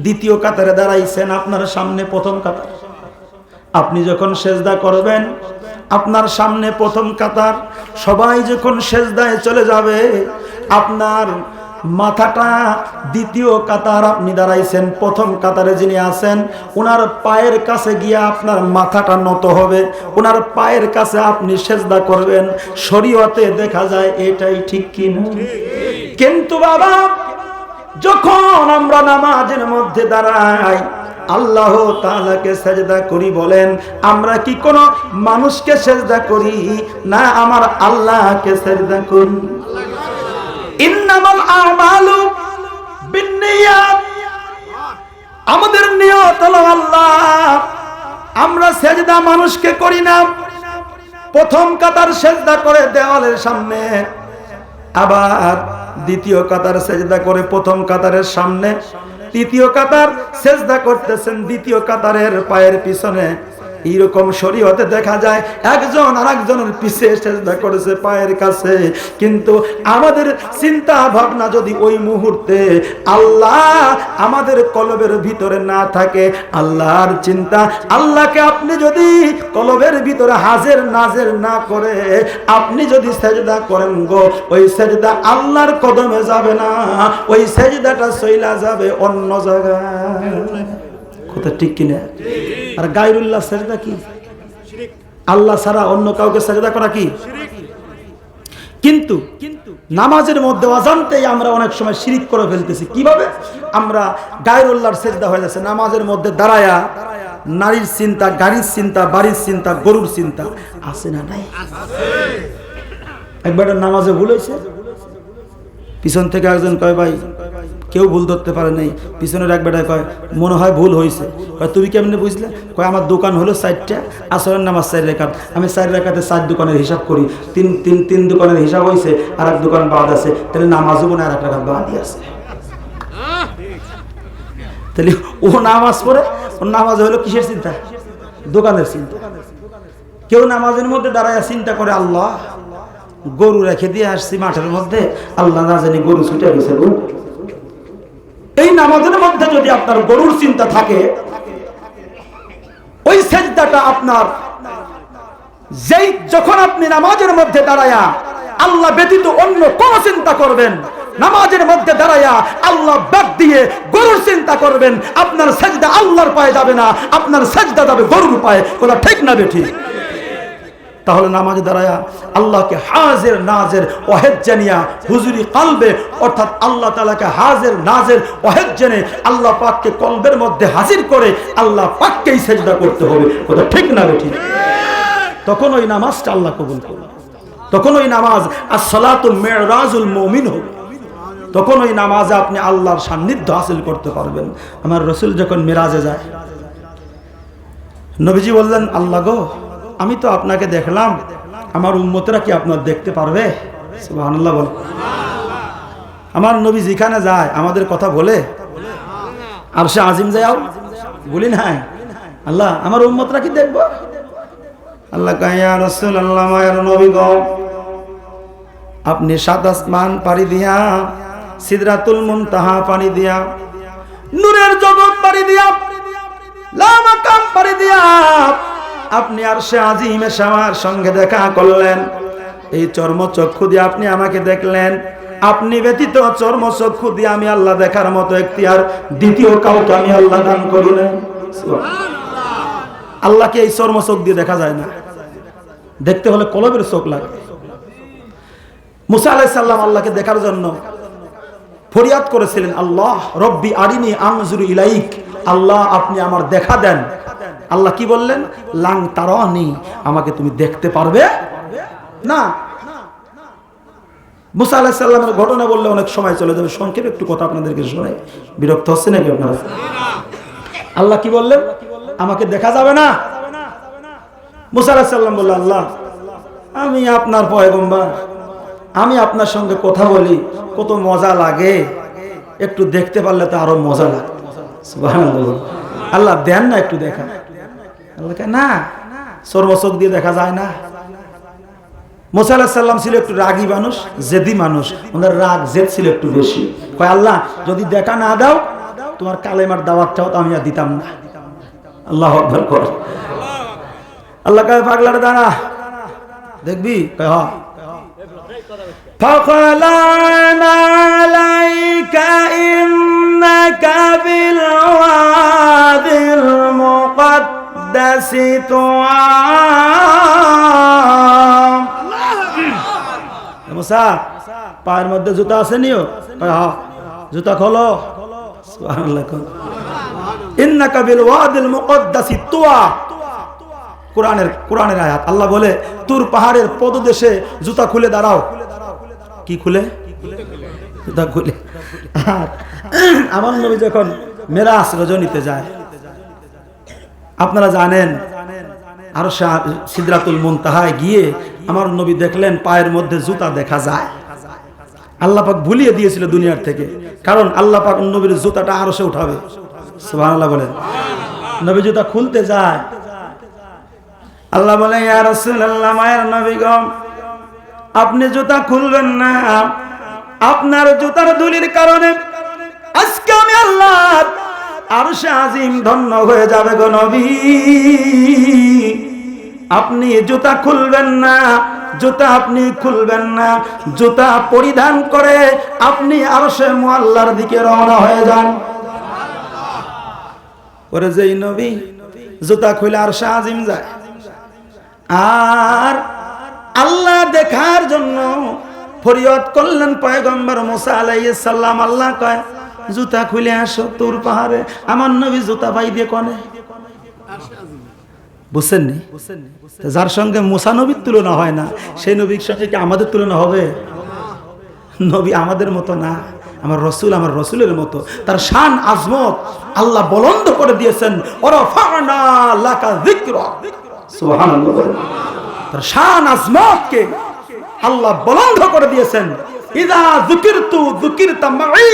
Speaker 2: 2য় কাতারে দাঁড়াইছেন, আপনার সামনে 1ম কাতার। আপনি যখন সিজদা করবেন, আপনার সামনে 1ম কাতার, সবাই যখন সিজদায় চলে যাবে, আপনার মাথাটা 2য় কাতার, আপনি দাঁড়াইছেন 1ম কাতারে যিনি আছেন, ওনার পায়ের কাছে গিয়ে আপনার মাথাটা নত হবে, ওনার পায়ের কাছে আপনি সিজদা করবেন। শরীয়তে দেখা যায় এটাই ঠিক কি না? কিন্তু বাবা, যখন আমরা নামাজের মধ্যে দাঁড়াই, আল্লাহ তাআলাকে সিজদা করি বলেন, আমরা কি কোনো মানুষকে সিজদা করি না? আমার আল্লাহকে সিজদা করি। ইন্নামাল আমালু বিন্নিয়াত, আমাদের নিয়ত হলো আল্লাহ। আমরা সিজদা মানুষকে করি না। 1ম কাতার সিজদা করে দেওয়ালের সামনে, আবার 2য় কাতার সিজদা করে 1ম কাতারের সামনে, 3য় কাতার সিজদা করতেছেন 2য় কাতারের পায়ের পিছনে। এইরকম শরীয়তে দেখা যায় একজন আরেকজনের পিছে সিজদা করেছে পায়ের কাছে। কিন্তু আমাদের চিন্তা ভাবনা যদি ওই মুহূর্তে আল্লাহ আমাদের কলবের ভিতরে না থাকে, আল্লাহর চিন্তা, আল্লাহকে আপনি যদি কলবের ভিতরে হাজির নাজির না করে আপনি যদি সিজদা করেন গো, ওই সিজদা আল্লাহর কদমে যাবে না, ওই সিজদাটা চইলা যাবে অন্য জায়গায়। কথা ঠিক কিনা? আর গায়রুল্লাহ সিজদা কি? আল্লাহ ছাড়া অন্য কাউকে সিজদা করা কি? কিন্তু নামাজের মধ্যে অজান্তেই আমরা অনেক সময় শিরিক করে ফেলতেছি। কিভাবে? আমরা গায়রুল্লাহর সিজদা হয়ে যাচ্ছে নামাজের মধ্যে দাঁড়ায়া। নারীর চিন্তা, গাড়ির চিন্তা, বাড়ির চিন্তা, গরুর চিন্তা আছে না নাই? একবার নামাজে ভুল হয়েছে, পিছন থেকে একজন কয় ভাই কেউ ভুল ধরতে পারে নাই, পিছনের এক বেটায় কয় মনে হয় ভুল হয়েছে। কয় তুমি কেমনে বুঝলে? কয় আমার দোকান হলো 4টা, আসরের নামাজ 4 রাকাত, আমি 4 রাকাতে 4 দোকানের হিসাব করি, 3 দোকানের হিসাব হয়েছে, আর 1 দোকান বাদ আছে, তাহলে নামাজও মনে আর 1 রাকাত বাদই আছে। তাহলে ও নামাজ পড়ে, ওর নামাজ হলো কিসের চিন্তা? দোকানের চিন্তা। কেউ নামাজের মধ্যে দাঁড়ায় চিন্তা করে আল্লাহ গরু রেখে দিয়ে আসছি মাঠের মধ্যে, আল্লাহ না জানি গরু ছুটে গেছে। এই নামাজের মধ্যে যদি আপনার গরুর চিন্তা থাকে, ওই সিজদাটা আপনার যখন আপনি নামাজের মধ্যে দাঁড়ায়া আল্লাহ ব্যতীত অন্য কোন চিন্তা করবেন, নামাজের মধ্যে দাঁড়ায়া আল্লাহ বাদ দিয়ে গরুর চিন্তা করবেন, আপনার সাজদা আল্লাহর পায়ে যাবে না, আপনার সাজদা যাবে গরুর পায়ে। কথা ঠিক না বেঠিক? তাহলে নামাজে দাঁড়ায়া আল্লাহকে হাজির নাজির ওয়াহিদ জানিয়া হুজুরি কলবে, অর্থাৎ আল্লাহ তাআলাকে হাজির নাজির ওয়াহিদ জেনে আল্লাহ পাককে কলবের মধ্যে হাজির করে আল্লাহ পাককেই সিজদা করতে হবে। কথা ঠিক না বেঠিক? তখন ওই নামাজটা আল্লাহ কবুল করবে, তখন ওই নামাজ as-salatu মি'রাজুল মুমিন হবে, তখন ওই নামাজে আপনি আল্লাহর সান্নিধ্য হাসিল করতে পারবেন। আমার রাসূল যখন মিরাজে যায়, নবীজি বললেন, আল্লাহ গো, আমি তো আপনাকে দেখলাম, আমার উম্মতরা কি আপনার দেখতে পারবে? সুবহানাল্লাহ বল। আমার নবী যেখানে যায় আমাদের কথা বলে, আরশে আজিম যাও বলি না, আল্লাহ আমার উম্মতরা কি দেখবো? আল্লাহ কয়, ইয়া রাসূলুল্লাহ, মায়ের নবী গো, আপনি সাত আসমান পাড়ি দিয়া, সিদরাতুল মুনতাহা পাড়ি দিয়া, নূরের জগৎ পাড়ি দিয়া, লা মাকাম পাড়ি দিয়া আপনি আরশে আজিমে আমার সঙ্গে দেখা করলেন। এই চর্মচক্ষু দিয়ে আপনি আমাকে দেখলেন, আপনি ব্যতীত চর্মচক্ষু দিয়ে আমি আল্লাহ দেখার মতো এখতিয়ার দ্বিতীয় কাউকে আমি আল্লাহ দান করি না। আল্লাহকে এই চর্মচোখ দিয়ে দেখা যায় না, দেখতে হলে কলবের চোখ লাগে। মুসা আলাইহিস সালাম আল্লাহকে দেখার জন্য ফরিয়াদ করেছিলেন, আল্লাহ রব্বি আরিনি আনজুরু ইলাইক, আল্লাহ আপনি আমার দেখা দেন। আল্লাহ কি বললেন? লাং তারানি, আমাকে তুমি দেখতে পারবে না। মুসা আলাইহিস সালামের ঘটনা বললে অনেক সময় চলে যাবে, সংক্ষেপে একটু কথা আপনাদেরকে শোনাই। বিরক্ত হচ্ছে নাকি আপনারা? আল্লাহ কি বললেন? আমাকে দেখা যাবে না। মুসা আলাইহিস সালাম বললেন, আল্লাহ আমি আপনার পয়গম্বর, আমি আপনার সঙ্গে কথা বলি, কত মজা লাগে, একটু দেখতে পারলে তো আরো মজা লাগে। সুবহানাল্লাহ। আল্লাহ দেন না একটু দেখা। আল্লাহ কে না, চর্মচোখ দিয়ে দেখা যায় না। মুসা আলাইহিস সালাম ছিল একটু রাগী মানুষ, জেদি মানুষ, ওনার রাগ জেদ ছিল একটু বেশি। কয়, আল্লাহ যদি দেখা না দাও, তোমার কালেমার দাওয়াতটাও তো আমি আর দিতাম না। আল্লাহু আকবার কর। আল্লাহ কয়, পাগলার দাঁড়া, দেখবি? কয় হ্যাঁ। فَقَلَعْنَا عَلَيْكَ إِنَّكَ بِالْوَادِ الْمُقَدَّسِ طُوًى। মুসা, পায়ের মধ্যে জুতা আছে নিও? হ্যাঁ। জুতা খোলো। সুবহানাল্লাহ। ইন্নাকা বিল ওয়াদিল মুকদ্দাসি তুয়া, কোরআনের আয়াত। আল্লাহ বলে, তুর পাহাড়ের পদদেশে জুতা খুলে দাঁড়াও। কি খুলে? জুতা খুলে। আমার নবী যখন মেরাজ রজনীতে যায়, আপনারা জানেন, আর সিদরাতুল মুনতাহায় গিয়ে আমার নবী দেখলেন পায়ের মধ্যে জুতা দেখা যায়। আল্লাহ পাক ভুলিয়ে দিয়েছিল দুনিয়ার থেকে, কারণ আল্লাহ পাক নবীর জুতাটা আরশে উঠাবে। সুবহানাল্লাহ বলেন। নবী জুতা খুলতে যায়, আল্লাহ বলে, ইয়া রাসূলুল্লাহ, মায়ের নবী গো, আপনি জুতা খুলবেন না, আপনার জুতার ধুলির কারণে আজকে আমি আল্লাহ আরশে আজিম ধন্য হয়ে যাবে গো নবী। আপনি জুতা খুলবেন না, জুতা আপনি খুলবেন না, জুতা পরিধান করে আপনি আরশে মুআল্লার দিকে রওনা হয়ে যান। ওরে যেই নবী জুতা খুলে আরশে আজিম যায়, আর আল্লাহ দেখার জন্য ফরিয়াদ করলেন পয়গম্বর মুসা আলাইহিস সালাম। আল্লাহ কয়, জুতা খুলে আসো তুর পাহাড়ে। আমার নবী জুতা পাই দিয়ে কোনে? বুঝছেন নি? যার সঙ্গে মুসা নবীর তুলনা হয় না, সেই নবীর সঙ্গে কি আমাদের তুলনা হবে? নবী আমাদের মতো না, আমার রসুল আমার রসুলের মতো। তার শান আজমত আল্লাহ বুলন্দ করে দিয়েছেন। ওয়ারাফা'না লাকা যিকরাক। সুবহানাল্লাহ। তার শান আজমতকে আল্লাহ বুলন্দ করে দিয়েছেন। ইযা যুকিরতু যুকিরতা মাই,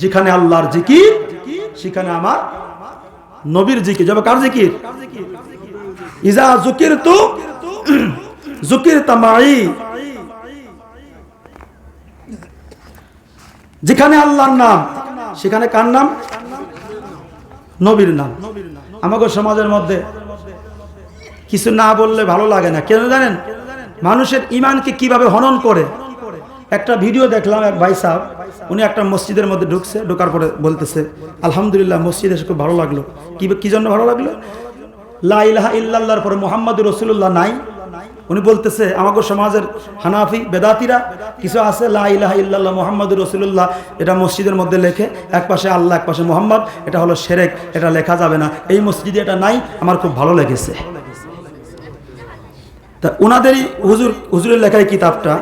Speaker 2: যেখানে আল্লাহর জিকির সেখানে আমার নবীর জিকির যাবে। কার জিকির? ইযা যুকিরতু যুকিরতা মাই, যেখানে আল্লাহর নাম সেখানে কার নাম? নবীর নাম। আমাদের সমাজের মধ্যে কিছু না বললে ভালো লাগে না। কেন জানেন? মানুষের ঈমানকে কিভাবে হনন করে, একটা ভিডিও দেখলাম, এক ভাই সাহেব উনি একটা মসজিদের মধ্যে ঢুকছে, ঢোকার পরে বলতেছে আলহামদুলিল্লাহ মসজিদে এসে খুব ভালো লাগলো। কি জন্য ভালো লাগলো? লা ইলাহা ইল্লাল্লাহর পরে মুহাম্মাদুর রাসূলুল্লাহ নাই। উনি বলতেছে আমাদের সমাজের হানাফি বেদাতিরা কিছু আছে লা ইলাহা ইল্লাল্লাহ মুহাম্মাদুর রাসূলুল্লাহ, এটা মসজিদের মধ্যে লেখে, এক পাশে আল্লাহ এক পাশে মুহাম্মদ, এটা হলো শিরক, এটা লেখা যাবে না, এই মসজিদে এটা নাই, আমার খুব ভালো লেগেছে। তা ওনাদেরই হুজুরের লেখা এই কিতাবটা,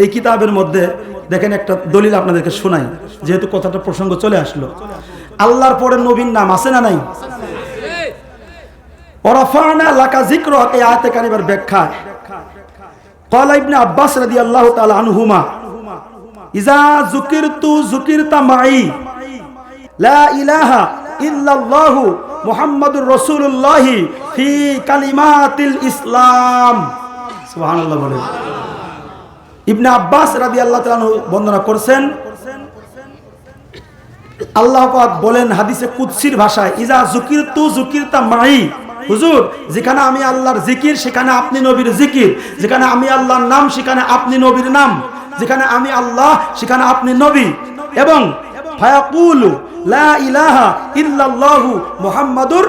Speaker 2: এই কিতাবের মধ্যে দেখেন একটা দলিল আপনাদেরকে শোনাই, যেহেতু কথাটা প্রসঙ্গ চলে আসলো। আল্লাহর পরে নবীর নাম আছে না নাই? ওরাফানা লাকা যিকরুক, এই আয়াতে কারিমার ব্যাখ্যা ক্বালা ইবনে আব্বাস রাদিয়াল্লাহু তাআলা আনহুমা ইযা যুকিরতু যুকিরতা মাই লা ইলাহা ইল্লাল্লাহু মুহাম্মাদুর রাসূলুল্লাহ ফি কালিমাতিল ইসলাম। সুবহানাল্লাহ বলেন। ইবনে আব্বাস রাদিয়াল্লাহু তাআলা আনহু বর্ণনা করেছেন, আল্লাহ পাক বলেন হাদিসে কুদসির ভাষায় ইযা যুকিরতু যুকিরতা মাই, হুজুর যেখানে আমি আল্লাহর জিকির সেখানে আপনি নবীর জিকির, যেখানে আমি আল্লাহর নাম সেখানে আপনি নবীর নাম, যেখানে আমি আল্লাহ সেখানে আপনি নবী। এবং ফায়াকুলু লা ইলাহা ইল্লাল্লাহু মুহাম্মাদুর,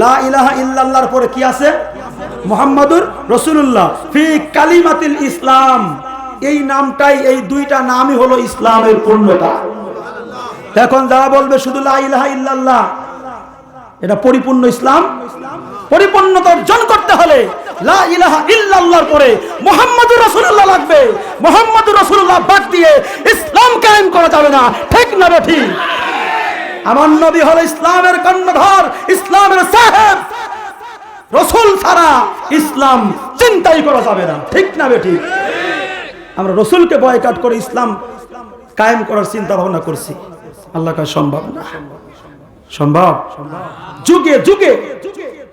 Speaker 2: লা ইলাহা ইল্লাল্লাহর পরে কি আছে? মুহাম্মাদুর রাসূলুল্লাহ ফি কালিমাতিল ইসলাম। এই নামটাই, এই দুইটা নামই হলো ইসলামের পূর্ণতা। এখন যারা বলবে শুধু লা ইলাহা ইল্লাল্লাহ, এটা পরিপূর্ণ ইসলাম, পরিপূর্ণতা অর্জন করতে হলে লা ইলাহা ইল্লাল্লাহর পরে মুহাম্মাদুর রাসূলুল্লাহ লাগবে। মুহাম্মাদুর রাসূলুল্লাহ বাদ দিয়ে ইসলাম কায়েম করা যাবে না, ঠিক না বেঠি? আমার নবী হলো ইসলামের কর্ণধার, ইসলামের সাহেব, রাসূল ছাড়া ইসলাম চিন্তাই করা যাবে না, ঠিক না বেঠি? আমরা রাসূলকে বয়কট করে ইসলাম কায়েম করার চিন্তা ভাবনা করছি, আল্লাহ কাছে সম্ভব না। সম্ভব? যুগে যুগে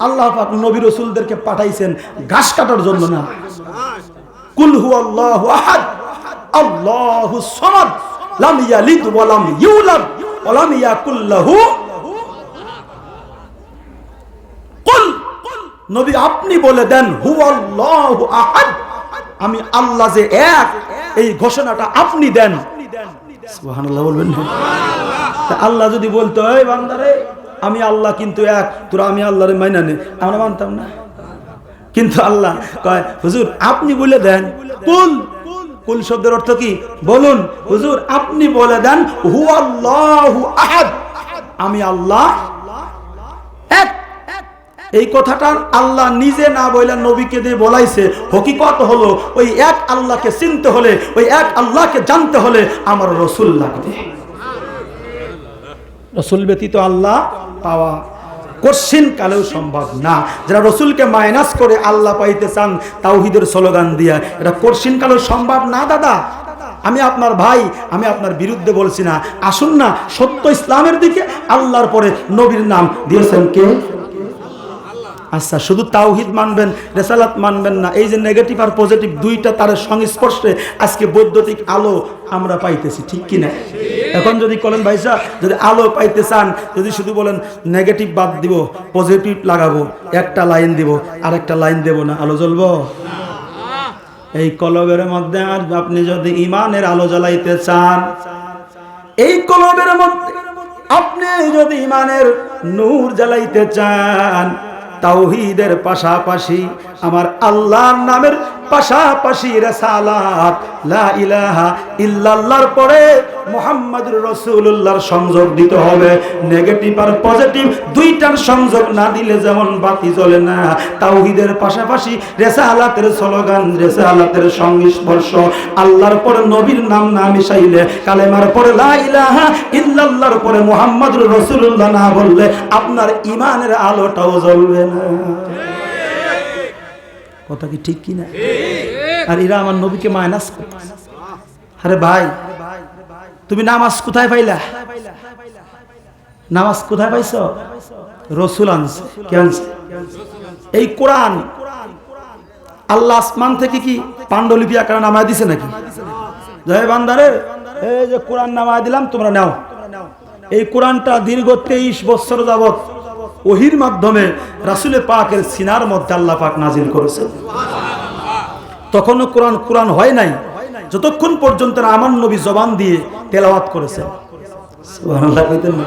Speaker 2: আল্লাহ পাক নবী রাসূলদেরকে পাঠাইছেন ঘাস কাটার জন্য না। কুল হুয়াল্লাহু আহাদ আল্লাহুস সামাদ লাম ইয়ালিদ ওয়া লাম ইউলাদ ওয়া লাম ইয়াকুল লাহু, কুল নবী আপনি বলে দেন হুয়াল্লাহু আহাদ, আমি আল্লাহ যে এক, এই ঘোষণাটা আপনি দেন। সুবহানাল্লাহ বলবেন না? আল্লাহ যদি বলতো এই বান্দারে আমি আল্লাহ কিন্তু এক, তোরা আমি আল্লাহরে মাইনা নে, আমরা মানতাম না। কিন্তু আল্লাহ কয় হুজুর আপনি বলে দেন। কুল, কুল শব্দের অর্থ কি বলুন? হুজুর আপনি বলে দেন হুয়াল্লাহু আহাদ, আমি আল্লাহ এক। এই কথাটা আল্লাহ নিজে না বলে নবীকে দিয়ে বলাইছে। হকিকত হলো ওই এক আল্লাহকে চিনতে হলে, ওই এক আল্লাহকে জানতে হলে আমার রাসূল লাগবে। রাসূল ব্যতীত আল্লাহ পাওয়া কোশ্চিন কালেও সম্ভব না। যারা রাসূলকে মাইনাস করে আল্লাহ পাইতে চান তাওহীদের স্লোগান দিয়া, এটা কোশ্চিন কালেও সম্ভব না। দাদা আমি আপনার ভাই, আমি আপনার বিরুদ্ধে বলছি না। আসুন না সত্য ইসলামের দিকে। আল্লাহর পরে নবীর নাম দিয়েছেন কে? আচ্ছা শুধু তাওহীদ মানবেন, রিসালাত মানবেন না, এই যে নেগেটিভ আর পজিটিভ দুইটা তার সংস্পর্শে আজকে বৈদ্যুতিক আলো আমরা পাইতেছি, ঠিক কি না? এখন যদি বলেন ভাই সাহেব যদি আলো পাইতে চান, যদি শুধু বলেন নেগেটিভ বাদ দিব পজিটিভ লাগাবো, একটা লাইন দিব আর একটা লাইন দেব না, আলো জ্বলবো? এই কলবের মধ্যে আর আপনি যদি ঈমানের আলো জ্বালাইতে চান, এই কলবের মধ্যে আপনি যদি ঈমানের নূর জ্বালাইতে চান, তাওহীদের পাশাপাশি আমার আল্লাহর নামের পাশাপাশি রিসালাত লা ইলাহা ইল্লাল্লাহর পরে মুহাম্মাদুর রাসূলুল্লাহর সংযোগ দিতে হবে। নেগেটিভ আর পজিটিভ দুইটার সংযোগ না দিলে যেমন বাতি জ্বলে না, তাওহীদের পাশাপাশি রিসালাতের স্লোগান, রিসালাতের সংস্পর্শ, আল্লাহর পরে নবীর নাম না মিশাইলে, কালেমার পরে লা ইলাহা ইল্লাল্লাহর পরে মুহাম্মাদুর রাসূলুল্লাহ না বললে আপনার ঈমানের আলোটাও জ্বলবে না। কথা কি ঠিক কি না? আর এরা আমার নবীকে মাইনাস করতেছে। আরে ভাই তুমি নামাজ কোথায় পাইলা? নামাজ কোথায় পাইছো? রাসূল আনছে। কে আনছে? এই কোরআন আল্লাহ আসমান থেকে কি পাণ্ডুলিপি আকারে নামায় দিছে নাকি? জয় বান্দারে এই যে কোরআন নামায় দিলাম তোমরা নাও। এই কোরআনটা দীর্ঘ 23 বছর যাবত ওহির মাধ্যমে রাসূল পাকের সিনার মধ্যে আল্লাহ পাক নাজিল করেছেন। তখনও কোরআন হয় নাই। যতক্ষণ পর্যন্ত না আমার নবী জবান দিয়ে তেলাওয়াত করেছেন। সুবহানাল্লাহ কইতেন না?